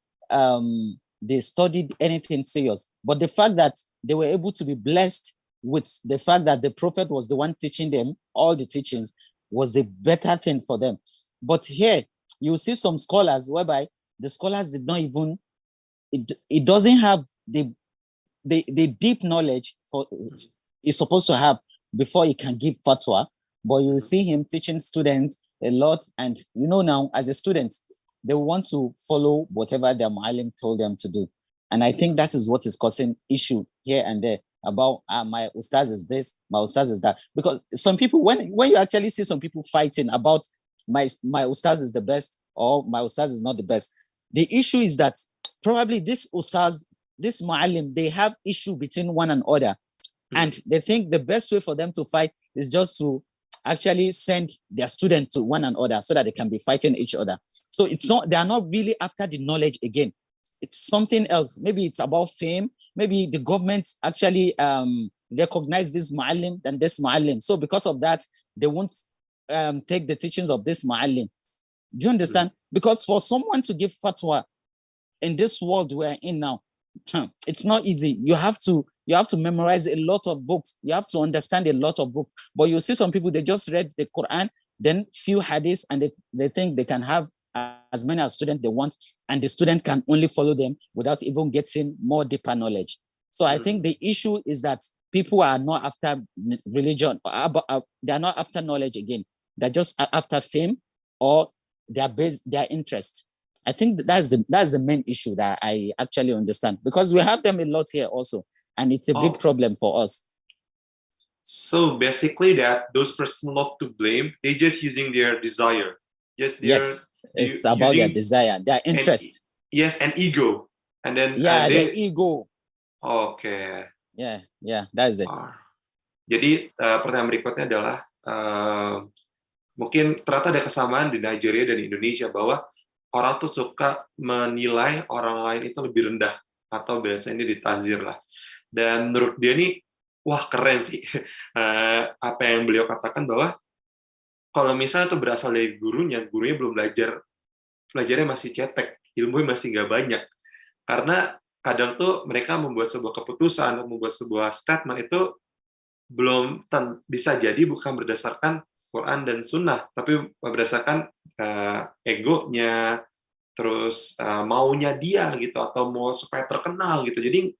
they studied anything serious. But the fact that they were able to be blessed with the fact that the Prophet was the one teaching them all the teachings was a better thing for them. But here, you see some scholars whereby the scholars did not even, it doesn't have the deep knowledge for he's supposed to have before he can give fatwa. But you see him teaching students a lot. And you know now, as a student, they want to follow whatever their muallim told them to do. And I think that is what is causing issue here and there about my ustaz is this, my ustaz is that. Because some people, when you actually see some people fighting about my ustaz is the best or my ustaz is not the best, the issue is that probably this ustaz, this muallim, they have issue between one another. And they think the best way for them to fight is just to actually send their student to one another so that they can be fighting each other. So it's not, they are not really after the knowledge again. It's something else. Maybe it's about fame. Maybe the government actually recognize this muallim and this muallim. So because of that, they won't take the teachings of this muallim. Do you understand? Because for someone to give fatwa in this world we're in now, it's not easy. You have to memorize a lot of books. You have to understand a lot of books. But you see some people, they just read the Quran, then few hadiths, and they think they can have as many as students they want, and the student can only follow them without even getting more deeper knowledge. So I think the issue is that people are not after religion, they are not after knowledge again. They're just after fame or their interest. I think that's the main issue that I actually understand, because we have them a lot here also, and it's a big problem for us. So basically, that those persons love to blame, they just using their desire. Yes, it's about their desire, their interest. And ego. And then their ego. Okay. Yeah, that's it. Jadi pertanyaan berikutnya adalah mungkin ternyata ada kesamaan di Nigeria dan Indonesia bahwa orang tuh suka menilai orang lain itu lebih rendah atau biasanya ditazir lah. Dan menurut dia nih, wah keren sih apa yang beliau katakan bahwa kalau misalnya itu berasal dari gurunya belum belajarnya masih cetek, ilmunya masih nggak banyak. Karena kadang tuh mereka membuat sebuah keputusan, membuat sebuah statement itu belum bisa jadi bukan berdasarkan Quran dan Sunnah, tapi berdasarkan egonya, terus maunya dia gitu, atau mau supaya terkenal gitu. Jadi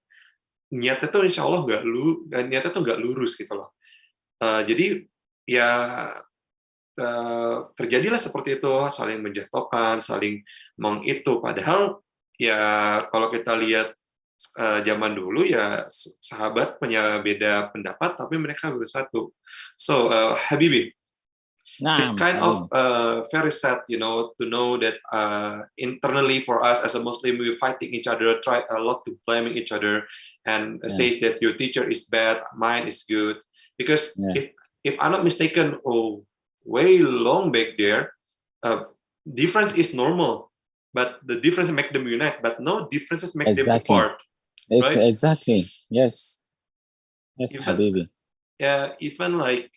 niatnya tuh insya Allah niatnya tuh nggak lurus gitu loh. Jadi ya terjadilah seperti itu, saling menjatuhkan, saling mengitu. Padahal ya kalau kita lihat zaman dulu ya sahabat punya beda pendapat, tapi mereka bersatu. So Habibi, it's kind of very sad, to know that internally for us as a Muslim, we're fighting each other, try a lot to blaming each other, and say that your teacher is bad, mine is good. Because if I'm not mistaken, way long back there, difference is normal, but the difference make them unite. But no differences make them apart. Right? Exactly. Yes, Habibi. Yeah, even like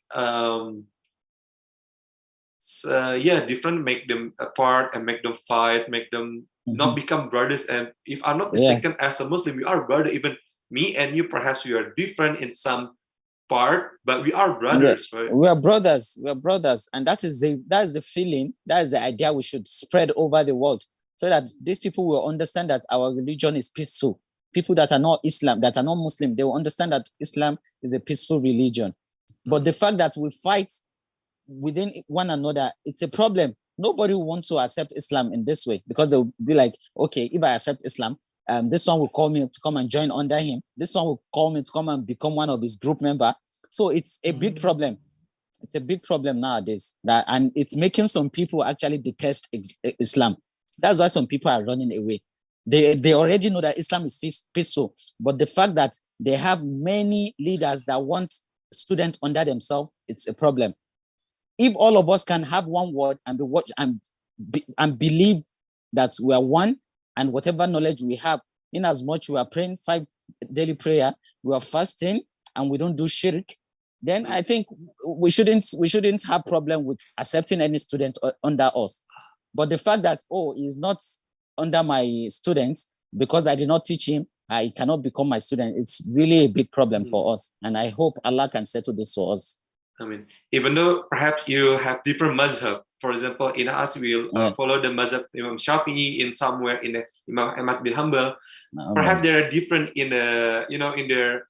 different make them apart and make them fight, make them not become brothers. And if I'm not mistaken, as a Muslim, we are brother. Even me and you, perhaps we are different in some part, but we are brothers, right? We are brothers, and that is the feeling, that is the idea we should spread over the world, so that these people will understand that our religion is peaceful. People that are not Islam, that are not Muslim, they will understand that Islam is a peaceful religion. But the fact that we fight within one another, it's a problem. Nobody wants to accept Islam in this way, because they'll be like, okay, if I accept Islam, this one will call me to come and join under him. This one will call me to come and become one of his group member. So it's a big problem. It's a big problem nowadays, and it's making some people actually detest Islam. That's why some people are running away. They already know that Islam is peaceful, but the fact that they have many leaders that want students under themselves, it's a problem. If all of us can have one word and believe that we are one, and whatever knowledge we have, in as much we are praying 5 daily prayer, we are fasting, and we don't do shirk, then I think we shouldn't have problem with accepting any student under us. But the fact that he's not under my students because I did not teach him, I cannot become my student, it's really a big problem for us. And I hope Allah can settle this for us. I mean, even though perhaps you have different mazhab, for example, in us we'll follow the mazhab Imam Shafi'i, in somewhere in the Imam Ahmad bin Hanbal. Perhaps they are different in the in their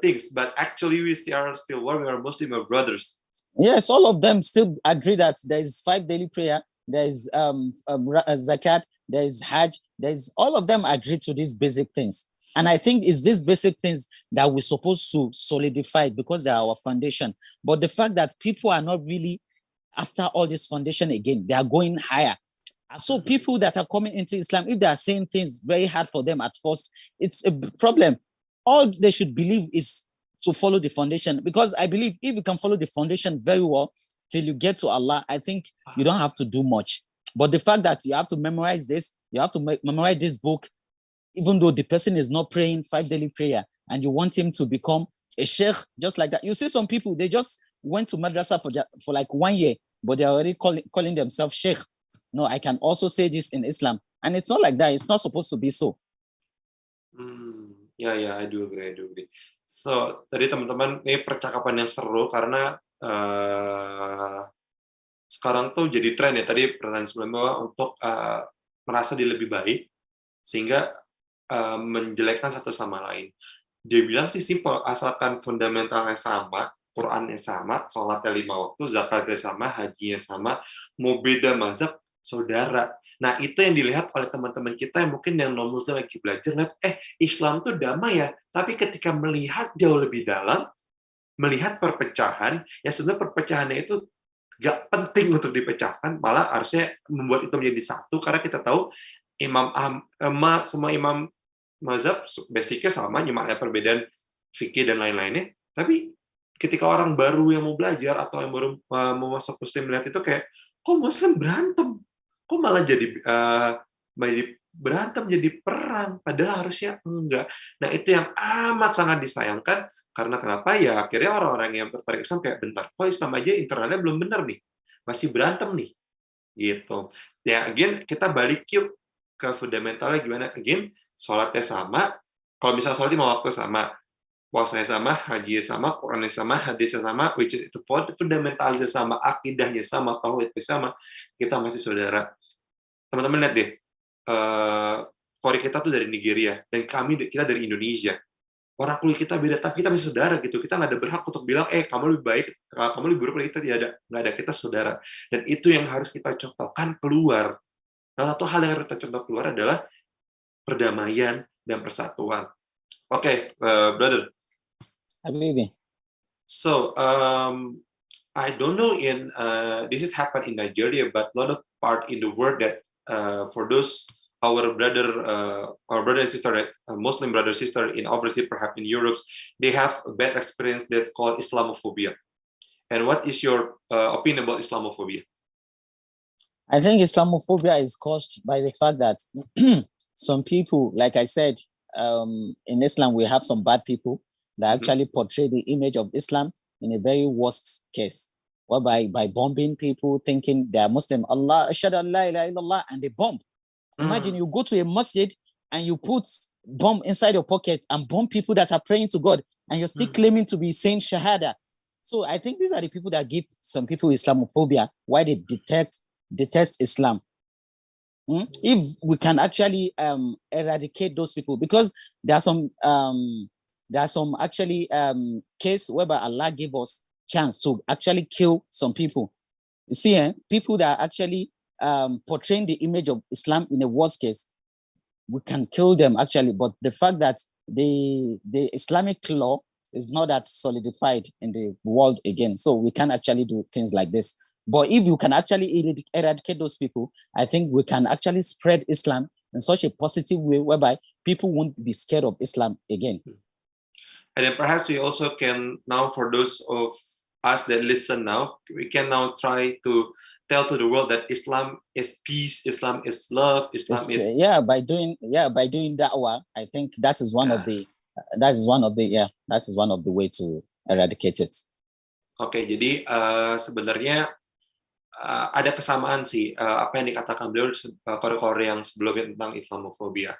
things, but actually we are still one. We are Muslim brothers. Yes, all of them still agree that there is 5 daily prayer, there's zakat, there's hajj, there's all of them agree to these basic things. And I think it's these basic things that we're supposed to solidify because they are our foundation. But the fact that people are not really after all this foundation again, they are going higher. So people that are coming into Islam, if they are saying things very hard for them at first, it's a problem. All they should believe is to follow the foundation, because I believe if you can follow the foundation very well till you get to Allah, I think you don't have to do much. But the fact that you have to memorize this, you have to memorize this book, even though the person is not praying 5 daily prayer, and you want him to become a sheikh just like that. You see some people, they just went to madrasa for like 1 year, but they're already calling themselves sheikh. No, I can also say this in Islam. And it's not like that. It's not supposed to be so. I do agree. So, tadi teman-teman, ini percakapan yang seru karena sekarang tuh jadi tren ya. Tadi pertanyaan sebelumnya untuk merasa dia lebih baik, sehingga menjelekkan satu sama lain. Dia bilang sih simpel, asalkan fundamentalnya sama, Qur'annya sama, sholatnya 5 waktu, zakatnya sama, hajinya sama, mau beda mazhab, saudara. Nah, itu yang dilihat oleh teman-teman kita yang mungkin yang non-muslim lagi belajar, Islam tuh damai ya, tapi ketika melihat jauh lebih dalam, melihat perpecahan, ya sebenarnya perpecahannya itu gak penting untuk dipecahkan, malah harusnya membuat itu menjadi satu, karena kita tahu semua imam mazhab basicnya sama, cuma ada perbedaan fikih dan lain-lainnya, tapi ketika orang baru yang mau belajar atau yang baru mau masuk muslim melihat itu kayak, kok muslim berantem? Kok malah jadi berantem, jadi perang, padahal harusnya enggak. Nah, itu yang amat sangat disayangkan, karena kenapa ya, akhirnya orang-orang yang tertarik Islam kayak, bentar, kok Islam aja internalnya belum benar nih, masih berantem nih, gitu. Ya, again, kita balik yuk ke fundamentalnya gimana, again, sholatnya sama, kalau misalnya sholat 5 waktu sama, puasanya sama, haji sama, Qur'annya sama, hadisnya sama, which is itu fundamentalnya sama, akidahnya sama, tauhidnya sama, kita masih saudara. Teman-teman lihat deh, Qori kita tuh dari Nigeria, dan kita dari Indonesia. Orang kulit kita beda, tapi kita masih saudara gitu. Kita nggak ada berhak untuk bilang, kamu lebih baik, kamu lebih buruk dari kita, nggak ada, kita saudara. Dan itu yang harus kita contohkan keluar. Salah satu hal yang harus kita contoh keluar adalah perdamaian dan persatuan. Oke, brother. Habibi. So, I don't know this has happened in Nigeria, but a lot of part in the world that for those our brother and sister, Muslim brother sister in overseas, perhaps in Europe, they have a bad experience that's called Islamophobia. And what is your opinion about Islamophobia? I think Islamophobia is caused by the fact that some people, like I said, in Islam we have some bad people that actually portray the image of Islam in a very worst case, whereby by bombing people thinking they are Muslim, Allah, ashhadu an la ilaha illallah, and they bomb. Imagine you go to a masjid and you put bomb inside your pocket and bomb people that are praying to God, and you're still claiming to be saying Shahada. So I think these are the people that give some people Islamophobia, why they detest Islam. If we can actually eradicate those people, because there are some actually case whereby Allah gave us chance to actually kill some people. You see, people that are actually portraying the image of Islam in a worst case, we can kill them actually. But the fact that the Islamic law is not that solidified in the world again, so we can actually do things like this. But if you can actually eradicate those people, I think we can actually spread Islam in such a positive way whereby people won't be scared of Islam again. And then perhaps we also can now, for those of us that listen now, we can now try to tell to the world that Islam is peace, Islam is love, Islam is by doing da'wah. I think that is one of the way to eradicate it. Oke, jadi sebenarnya ada kesamaan sih apa yang dikatakan beliau Qori yang sebelumnya tentang Islamofobia.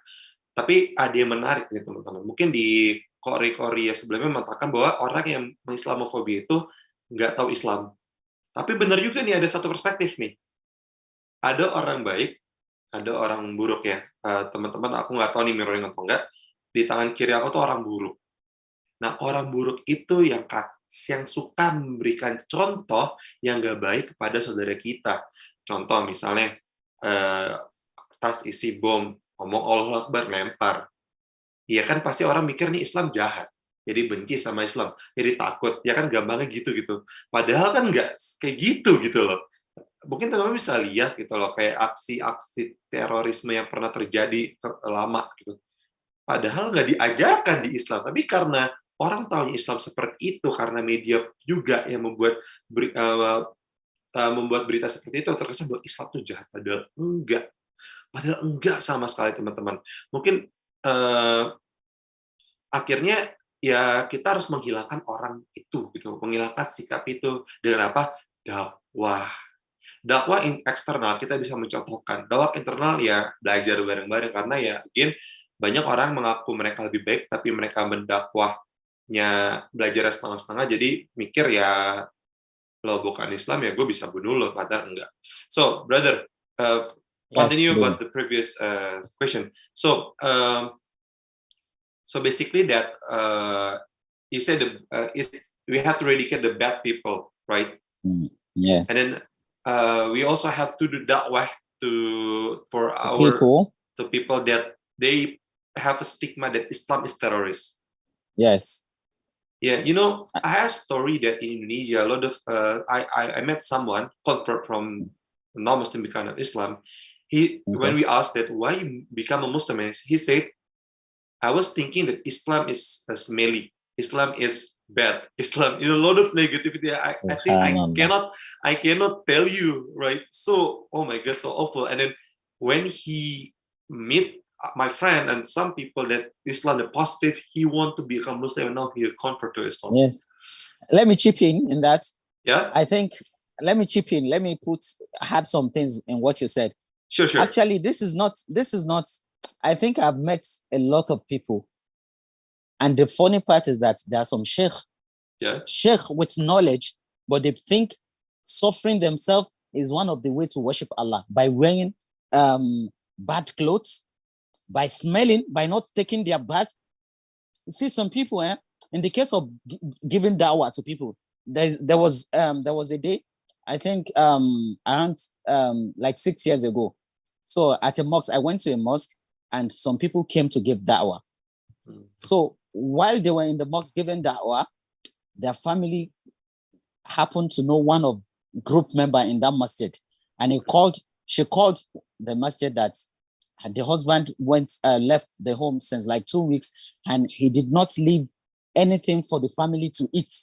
Tapi ada yang menarik nih teman-teman. Mungkin di Qori ya sebelumnya mengatakan bahwa orang yang mengislamofobia itu nggak tahu Islam. Tapi benar juga nih, ada satu perspektif nih. Ada orang baik, ada orang buruk ya. Teman-teman, aku nggak tahu nih mirroring atau enggak. Di tangan kiri aku tuh orang buruk. Nah, orang buruk itu yang suka memberikan contoh yang nggak baik kepada saudara kita. Contoh misalnya tas isi bom, ngomong Allah Akbar, lempar. Ya kan pasti orang mikir nih Islam jahat. Jadi benci sama Islam, jadi takut. Ya kan gampangnya gitu. Padahal kan nggak kayak gitu loh. Mungkin teman-teman bisa lihat gitu loh, kayak aksi-aksi terorisme yang pernah terjadi lama gitu. Padahal nggak diajarkan di Islam. Tapi karena orang tahu Islam seperti itu, karena media juga yang membuat berita seperti itu, terkesan bahwa Islam itu jahat. Padahal enggak sama sekali, teman-teman. Mungkin akhirnya ya kita harus menghilangkan orang itu, gitu, menghilangkan sikap itu dengan apa? Dakwah eksternal kita bisa mencontohkan. Dakwah internal ya belajar bareng-bareng, karena ya mungkin banyak orang mengaku mereka lebih baik, tapi mereka mendakwahnya belajar setengah-setengah, jadi mikir ya lo bukan Islam ya gue bisa bunuh lo, padahal enggak. So brother, continue about the previous question. So basically that you said we have to eradicate the bad people, right? Yes. And then we also have to do da'wah to people that they have a stigma that Islam is terrorist. Yes. Yeah, I have a story that in Indonesia, a lot of I met someone convert from non-Muslim become Islam. When we asked that why you become a Muslim, he said, I was thinking that Islam is smelly, Islam is bad, Islam is a lot of negativity. I think I cannot tell you, right? So oh my God, so awful. And then when he meet my friend and some people that Islam the positive, he want to become Muslim and now he convert to Islam. Yes. Let me chip in that. Yeah. Let me chip in. Let me add some things in what you said. Sure. Actually, this is not. I think I've met a lot of people, and the funny part is that there are some sheikh with knowledge, but they think suffering themselves is one of the way to worship Allah by wearing bad clothes, by smelling, by not taking their bath. You see, some people, in the case of giving dawah to people, there was a day, I think around like 6 years ago. So at a mosque, I went to a mosque, and some people came to give da'wah. So while they were in the mosque giving da'wah, their family happened to know one of group member in that masjid, and she called the masjid that the husband left the home since like 2 weeks, and he did not leave anything for the family to eat.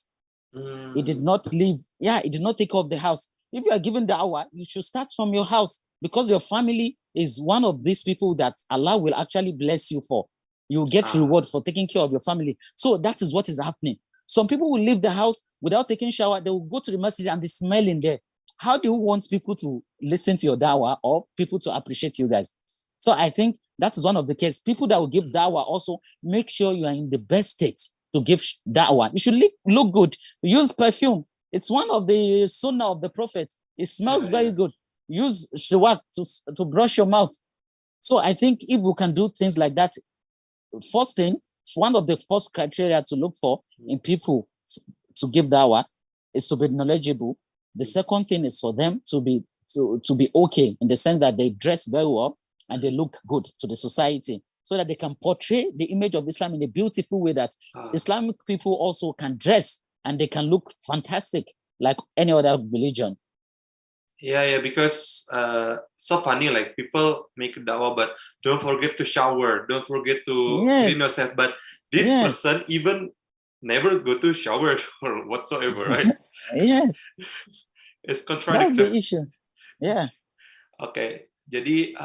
He did not leave. Yeah, he did not take off the house. If you are given da'wah, you should start from your house, because your family is one of these people that Allah will actually bless you for. You get reward for taking care of your family. So that is what is happening. Some people will leave the house without taking shower. They will go to the masjid and be smelling there. How do you want people to listen to your da'wah or people to appreciate you guys? So I think that is one of the cases. People that will give da'wah also make sure you are in the best state to give da'wah. You should look good. Use perfume. It's one of the sunnah of the Prophet. It smells very good. Use shiwak to brush your mouth. So I think if we can do things like that, first thing, one of the first criteria to look for in people to give dawah is to be knowledgeable. The second thing is for them to be okay, in the sense that they dress very well and they look good to the society, so that they can portray the image of Islam in a beautiful way that Islamic people also can dress and they can look fantastic like any other religion. Yeah, because so funny, like people make dawah, but don't forget to shower, don't forget to clean yourself. But this person even never go to shower or whatsoever, right? Yes. It's contradictory. That's the issue. Yeah. Okay, jadi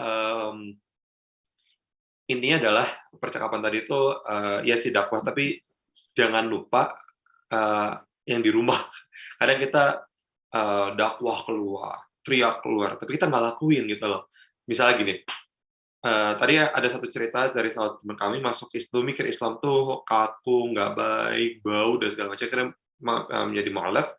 intinya adalah percakapan tadi itu ya si dakwah, tapi jangan lupa yang di rumah. Kadang kita dakwah keluar, teriak keluar, tapi kita nggak lakuin gitu loh. Misalnya gini, tadi ada satu cerita dari salah satu teman kami masuk Islam, mikir Islam tuh kaku, nggak baik, bau dan segala macam, karena menjadi mu'alaf.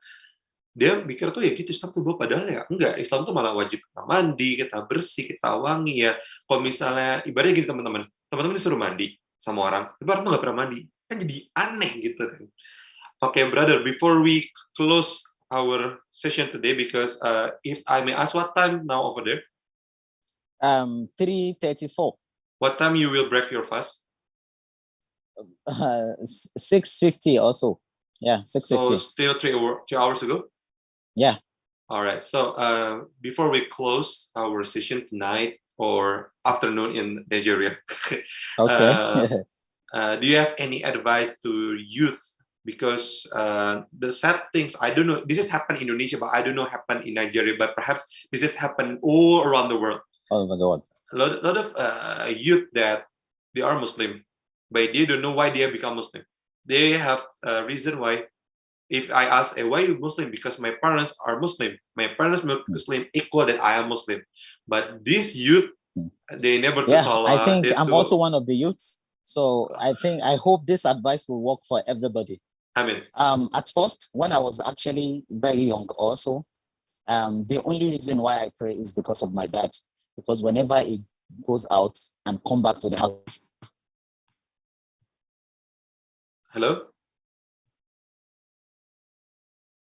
Dia mikir tuh ya gitu, Islam tuh bau, padahal ya enggak. Islam tuh malah wajib kita mandi, kita bersih, kita wangi ya. Kalau misalnya ibaratnya gini, teman-teman disuruh mandi sama orang, tapi orang tuh nggak pernah mandi, kan jadi aneh gitu kan. Okay, brother, before we close our session today because if I may ask, what time now over there? 3:34. What time you will break your fast? 6:50 also. Yeah, 6:50. So still 3 hours ago? Yeah. All right. So before we close our session tonight or afternoon in Nigeria, Okay. do you have any advice to youth? Because the sad things, I don't know, this has happened in Indonesia, but I don't know happen in Nigeria, but perhaps this has happened all around the world. Oh my God. A lot of youth that they are Muslim, but they don't know why they have become Muslim. They have a reason why. If I ask, why are you Muslim? Because my parents are Muslim. My parents are Muslim equal that I am Muslim. But these youth, they never do salah. I think I'm also one of the youths. So I hope this advice will work for everybody. I mean, at first, when I was actually very young also, the only reason why I pray is because of my dad. Because whenever he goes out and come back to the house. Hello?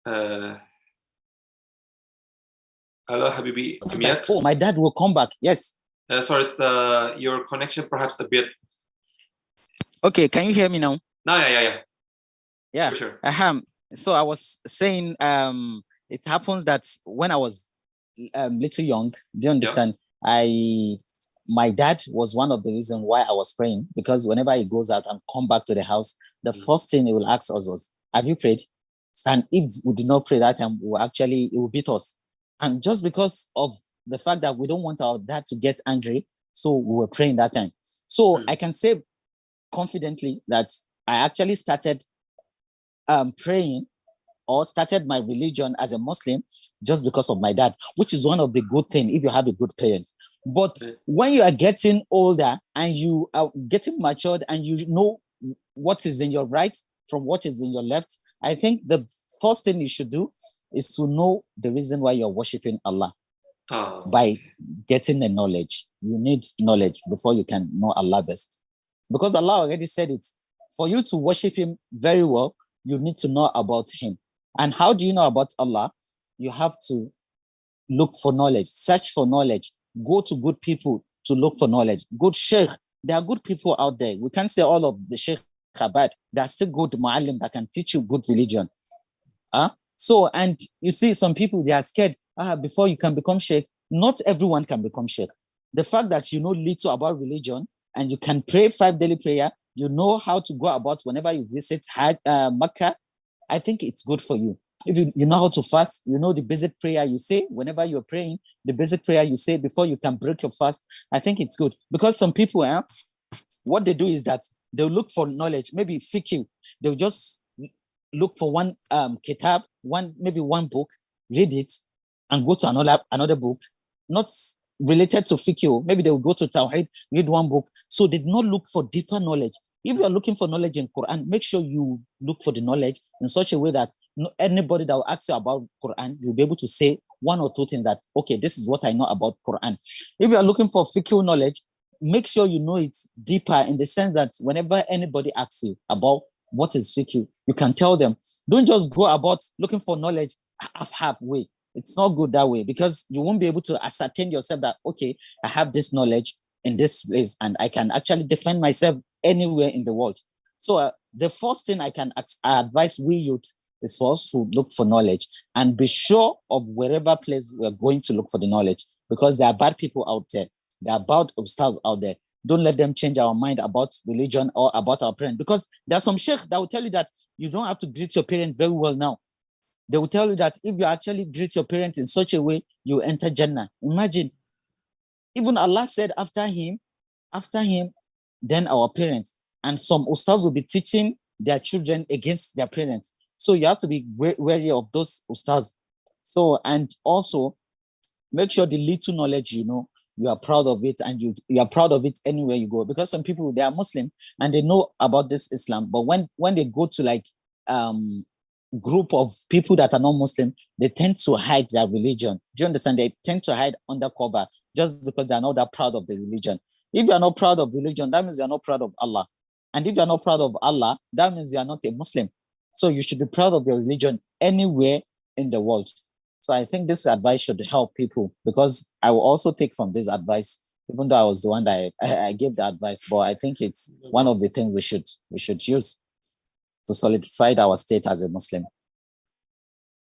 Hello, Habibi Imyak. Oh, my dad will come back. Yes. Sorry, your connection perhaps a bit. Okay, can you hear me now? No, yeah. Yeah. For sure. So I was saying, it happens that when I was little young, do you understand? My dad was one of the reasons why I was praying, because whenever he goes out and come back to the house, the first thing he will ask us was, have you prayed? And if we did not pray that time, it will beat us. And just because of the fact that we don't want our dad to get angry, so we were praying that time. So I can say confidently that I actually started praying or started my religion as a Muslim just because of my dad, which is one of the good things if you have a good parent. But when you are getting older and you are getting matured and you know what is in your right from what is in your left, I think the first thing you should do is to know the reason why you're worshiping Allah. By getting the knowledge. You need knowledge before you can know Allah best. Because Allah already said it. For you to worship him very well, you need to know about him. And how do you know about Allah? You have to look for knowledge, search for knowledge, go to good people to look for knowledge. Good sheikh. There are good people out there. We can't say all of the sheikh are bad. There are still good mu'allim that can teach you good religion. So, and you see, some people, they are scared. Before you can become sheikh, not everyone can become sheikh. The fact that you know little about religion and you can pray 5 daily prayer, you know how to go about whenever you visit Makkah, I think it's good for you. If you know how to fast, you know the basic prayer you say whenever you're praying, the basic prayer you say before you can break your fast, I think it's good. Because some people, what they do is that they'll look for knowledge, maybe fiqh. They'll just look for one kitab, maybe one book, read it, and go to another book, not related to fiqh. Maybe they'll go to Tawhid, read one book. So they do not look for deeper knowledge. If you're looking for knowledge in Quran, make sure you look for the knowledge in such a way that anybody that will ask you about Quran, you'll be able to say 1 or 2 things that, okay, this is what I know about Quran. If you're looking for fiqh knowledge, make sure you know it deeper in the sense that whenever anybody asks you about what is fiqh, you can tell them. Don't just go about looking for knowledge halfway. It's not good that way, because you won't be able to ascertain yourself that, okay, I have this knowledge in this place and I can actually defend myself anywhere in the world. So the first thing I advise we youth is for us to look for knowledge and be sure of wherever place we're going to look for the knowledge, because there are bad people out there. There are bad obstacles out there. Don't let them change our mind about religion or about our parents, because there are some sheikh that will tell you that you don't have to greet your parents very well now. They will tell you that if you actually greet your parents in such a way, you enter Jannah. Imagine, even Allah said after him, then our parents. And some ustaz will be teaching their children against their parents. So you have to be wary of those ustaz. So, and also make sure the little knowledge, you are proud of it, and you are proud of it anywhere you go. Because some people, they are Muslim and they know about this Islam, but when they go to like group of people that are not Muslim, they tend to hide their religion. Do you understand? They tend to hide under cover just because they are not that proud of the religion. If you are not proud of religion, that means you are not proud of Allah. And if you are not proud of Allah, that means you are not a Muslim. So you should be proud of your religion anywhere in the world. So I think this advice should help people, because I will also take from this advice, even though I was the one that I gave the advice, but I think it's one of the things we should use to solidify our state as a Muslim.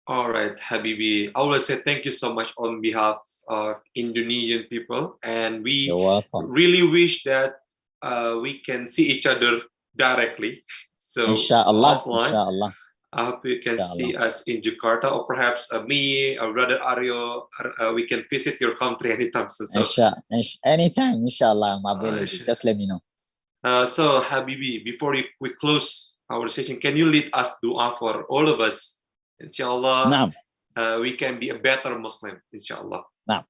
All right, Habibi. I will say thank you so much on behalf of Indonesian people, and we You're welcome. really wish that we can see each other directly. So Inshallah, offline. inshallah. I hope you can Inshallah. see us in Jakarta, or perhaps me, or brother Aryo, we can visit your country anytime soon. So, Anytime, inshallah, I'm available. Inshallah. Just let me know. So Habibi, before we close our session, can you lead us dua for all of us? Inshallah, Naam. we can be a better Muslim, inshallah. Naam.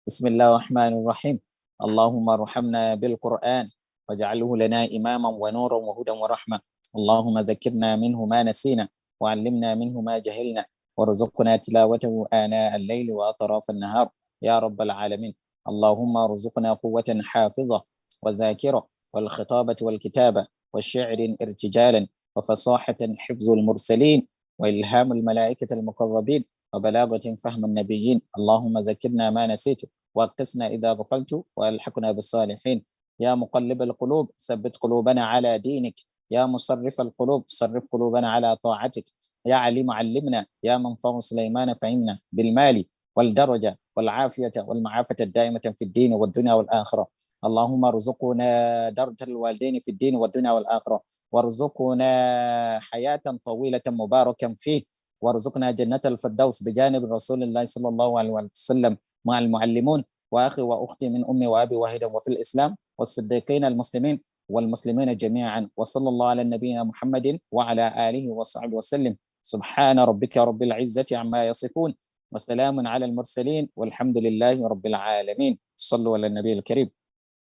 Bismillah ar-Rahman ar-Rahim. Allahumma arhamna bil Qur'an waj'alhu lana imaman wa nuran wa hudan wa rahmah. اللهم ذكرنا منه ما نسينا وعلمنا منه ما جهلنا وارزقنا تلاوته آناء الليل وأطراف النهار يا رب العالمين. اللهم ارزقنا قوة حافظة وذاكرة والخطابة والكتابة والشعر ارتجالا وفصاحة حفظ المرسلين وإلهام الملائكة المقربين وبلاغة فهم النبيين. اللهم ذكرنا ما نسيت واقتصنا إذا غفلت والحقنا بالصالحين. يا مقلب القلوب ثبت قلوبنا على دينك. يا مصرف القلوب صرف قلوبنا على طاعتك. يا عليم علمنا. يا منفع سليمان فهمنا بالمال والدرجة والعافية والمعافة الدائمة في الدين والدنيا والآخرة. اللهم ارزقنا درجة الوالدين في الدين والدنيا والآخرة، وارزقنا حياة طويلة مباركا فيه، وارزقنا جنة الفردوس بجانب رسول الله صلى الله عليه وسلم مع المعلمون وأخي وأختي من أمي وأبي واحدا وفي الإسلام والصديقين المسلمين والمسلمين جميعا. وصلى الله على نبينا محمد وعلى آله وصحبه وسلم. سبحان ربك رب العزة عما يصفون وسلام على المرسلين والحمد لله رب العالمين. صلوا على النبي الكريم.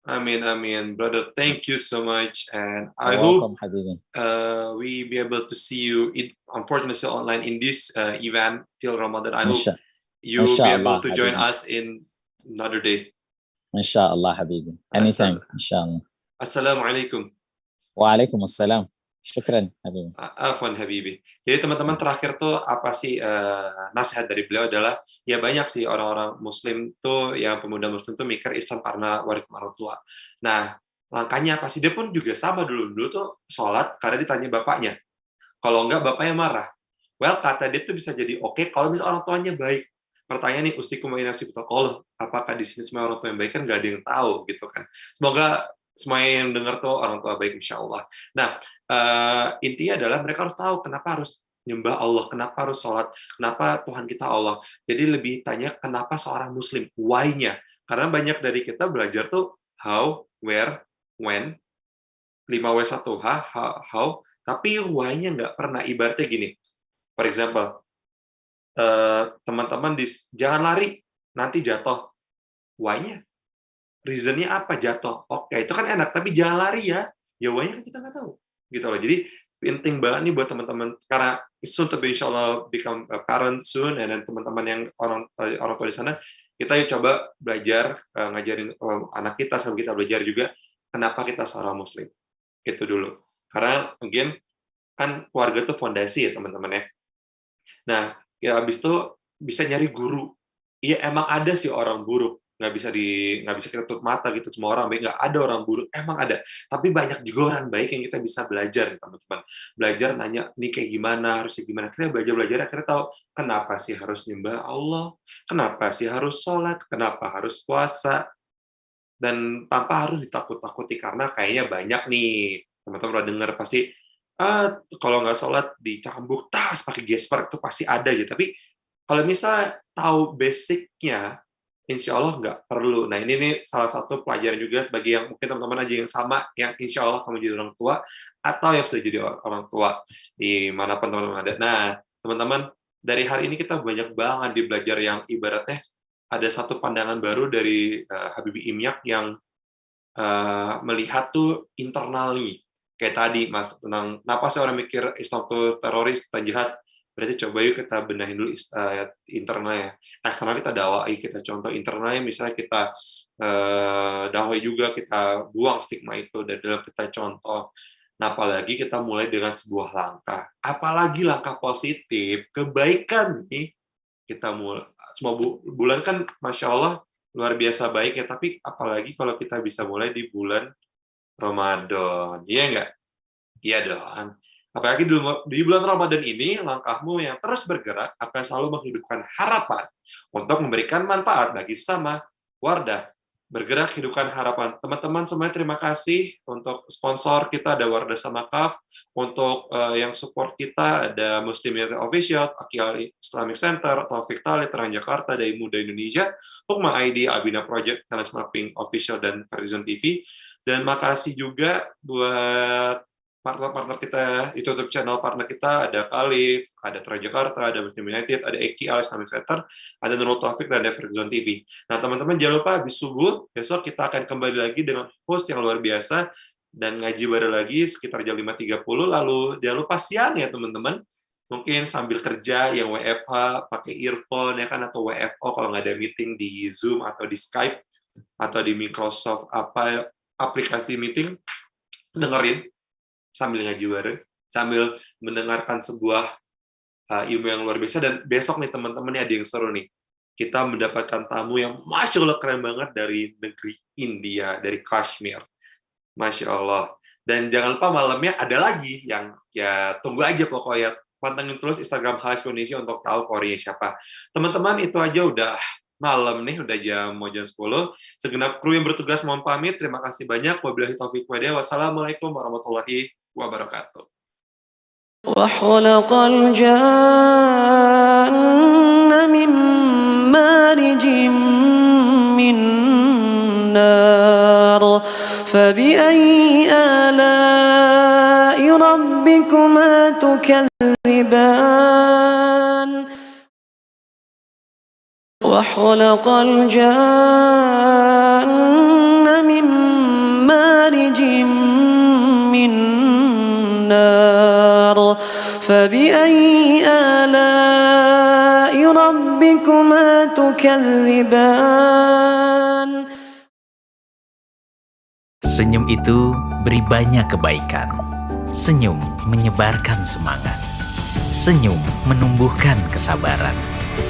Amin, amin. Brother, thank you so much. And I Welcome, hope Habibi. we be able to see you, unfortunately online, in this event till Ramadan. I hope you will be able to join us in another day. Inshallah, Habibi. Anytime, inshallah. Assalamualaikum. Waalaikumsalam. Syukran, Habibi. Athfan, Habibi. Jadi teman-teman, terakhir tuh apa sih nasihat dari beliau adalah, ya banyak sih orang-orang Muslim tuh, yang pemuda Muslim tuh mikir Islam karena waris orang tua. Nah, langkahnya apa sih? Dia pun juga sama dulu tuh sholat karena ditanya bapaknya. Kalau enggak, bapaknya marah. Well, kata dia tuh bisa jadi oke kalau misalnya orang tuanya baik. Pertanyaan nih, ustikum wa inasib Allah, apakah di sini semua orang tua yang baik? Kan nggak ada yang tahu gitu kan. Semoga semua yang dengar tuh orang tua baik, insya Allah. Nah, intinya adalah mereka harus tahu kenapa harus nyembah Allah, kenapa harus sholat, kenapa Tuhan kita Allah. Jadi lebih tanya kenapa seorang Muslim, why-nya. Karena banyak dari kita belajar tuh how, where, when, 5W1H, how, tapi why-nya nggak pernah. Ibaratnya gini, for example, teman-teman jangan lari, nanti jatuh. Why-nya? Reason-nya apa jatuh? Oke, itu kan enak, tapi jangan lari ya. Ya why-nya kan kita nggak tahu. Gitu loh. Jadi penting banget nih buat teman-teman, karena soon to be inshallah become a parent soon, dan teman-teman yang orang tua di sana, kita yuk coba belajar ngajarin anak kita, sambil kita belajar juga kenapa kita seorang Muslim. Itu dulu. Karena mungkin kan keluarga itu fondasi ya teman-teman ya. Nah, ya habis itu bisa nyari guru. Iya emang ada sih orang buruk. Nggak bisa kita tutup mata gitu, semua orang baik, nggak ada orang buruk, emang ada, tapi banyak juga orang baik yang kita bisa belajar, teman-teman. Belajar nanya nih kayak gimana, harusnya gimana, kita belajar akhirnya tahu kenapa sih harus nyembah Allah, kenapa sih harus sholat, kenapa harus puasa, dan tanpa harus ditakut-takuti. Karena kayaknya banyak nih teman-teman udah dengar pasti kalau nggak sholat dicambuk tas pakai gesper, itu pasti ada aja. Tapi kalau misalnya tahu basicnya, insya Allah nggak perlu. Nah, ini nih salah satu pelajaran juga bagi yang mungkin teman-teman aja yang sama, yang insya Allah kamu jadi orang tua, atau yang sudah jadi orang tua, dimanapun teman-teman ada. Nah, teman-teman, dari hari ini kita banyak banget di belajar yang ibaratnya ada satu pandangan baru dari Habibi Imyak yang melihat tuh internalnya. Kayak tadi, Mas, tentang kenapa sih orang mikir Islam tuh teroris, jahat. Berarti coba yuk kita benahin dulu internalnya. Eksternal kita dakwai, kita contoh. Internalnya misalnya kita dakwai juga, kita buang stigma itu, dan dalam kita contoh. Nah, apalagi kita mulai dengan sebuah langkah, apalagi langkah positif, kebaikan nih, kita mulai, semua bulan kan Masya Allah luar biasa baik ya, tapi apalagi kalau kita bisa mulai di bulan Ramadan, iya nggak? Iya dong. Apalagi di bulan Ramadan ini, langkahmu yang terus bergerak akan selalu menghidupkan harapan untuk memberikan manfaat bagi sesama Wardah. Bergerak hidupkan harapan. Teman-teman semuanya terima kasih untuk sponsor kita, ada Wardah sama Kahf. Untuk yang support kita, ada Muslim Youth Official, AQL Islamic Center, Taufik, Terang Jakarta, dari Muda Indonesia, Hukma ID, Abina Project, Talent Mapping Official, dan Vertizonetv. Dan makasih juga buat partner-partner kita, di YouTube channel partner kita, ada Kalif, ada Terang Jakarta, ada Muslim United, ada AQL Islamic Center, ada Nurul Taufik, dan ada Vertizonetv. Nah, teman-teman jangan lupa habis subuh, besok kita akan kembali lagi dengan host yang luar biasa, dan ngaji baru lagi sekitar jam 5.30, lalu jangan lupa siang ya teman-teman, mungkin sambil kerja, yang WFH, pakai earphone, ya kan, atau WFO kalau nggak ada meeting di Zoom, atau di Skype, atau di Microsoft, aplikasi meeting, dengerin, sambil ngaji bareng, sambil mendengarkan sebuah ilmu yang luar biasa. Dan besok nih teman-teman ada yang seru nih. Kita mendapatkan tamu yang Masya Allah keren banget dari negeri India, dari Kashmir. Masya Allah. Dan jangan lupa malamnya ada lagi yang ya tunggu aja pokoknya. Pantengin terus Instagram Halal Indonesia untuk tahu Qori siapa. Teman-teman itu aja udah malam nih, udah mau jam 10. Segenap kru yang bertugas mohon pamit. Terima kasih banyak. Wabillahi taufiq wal hidayah. Wassalamualaikum warahmatullahi wabarakatuh. وخلق الجن من مارج من نار فبأي آلاء ربكما تكذبان وخلق الجن من مارج من نار فبأي آلاء ربكما تكذبان. Senyum itu beri banyak kebaikan. Senyum menyebarkan semangat. Senyum menumbuhkan kesabaran.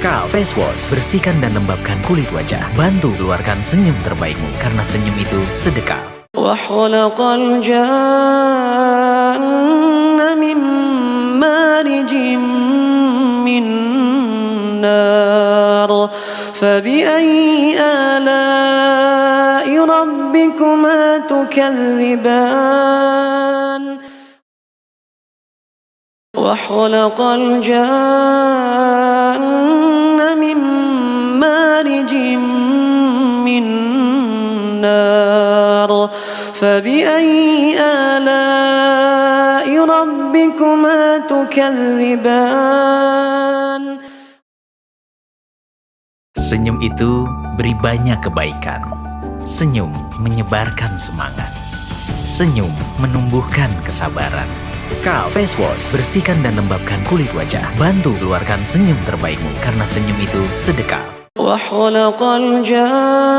Kalif Face Wash, bersihkan dan lembabkan kulit wajah. Bantu keluarkan senyum terbaikmu, karena senyum itu sedekah. وخلق الجن من مارج من نار فبأي آلاء ربكما تكذبان وخلق الجن من مارج من نار فبأي آلاء ربكما تكذبان. Senyum itu beri banyak kebaikan. Senyum menyebarkan semangat. Senyum menumbuhkan kesabaran. Kalif Face Wash, bersihkan dan lembabkan kulit wajah. Bantu keluarkan senyum terbaikmu, karena senyum itu sedekah. وخلق الجن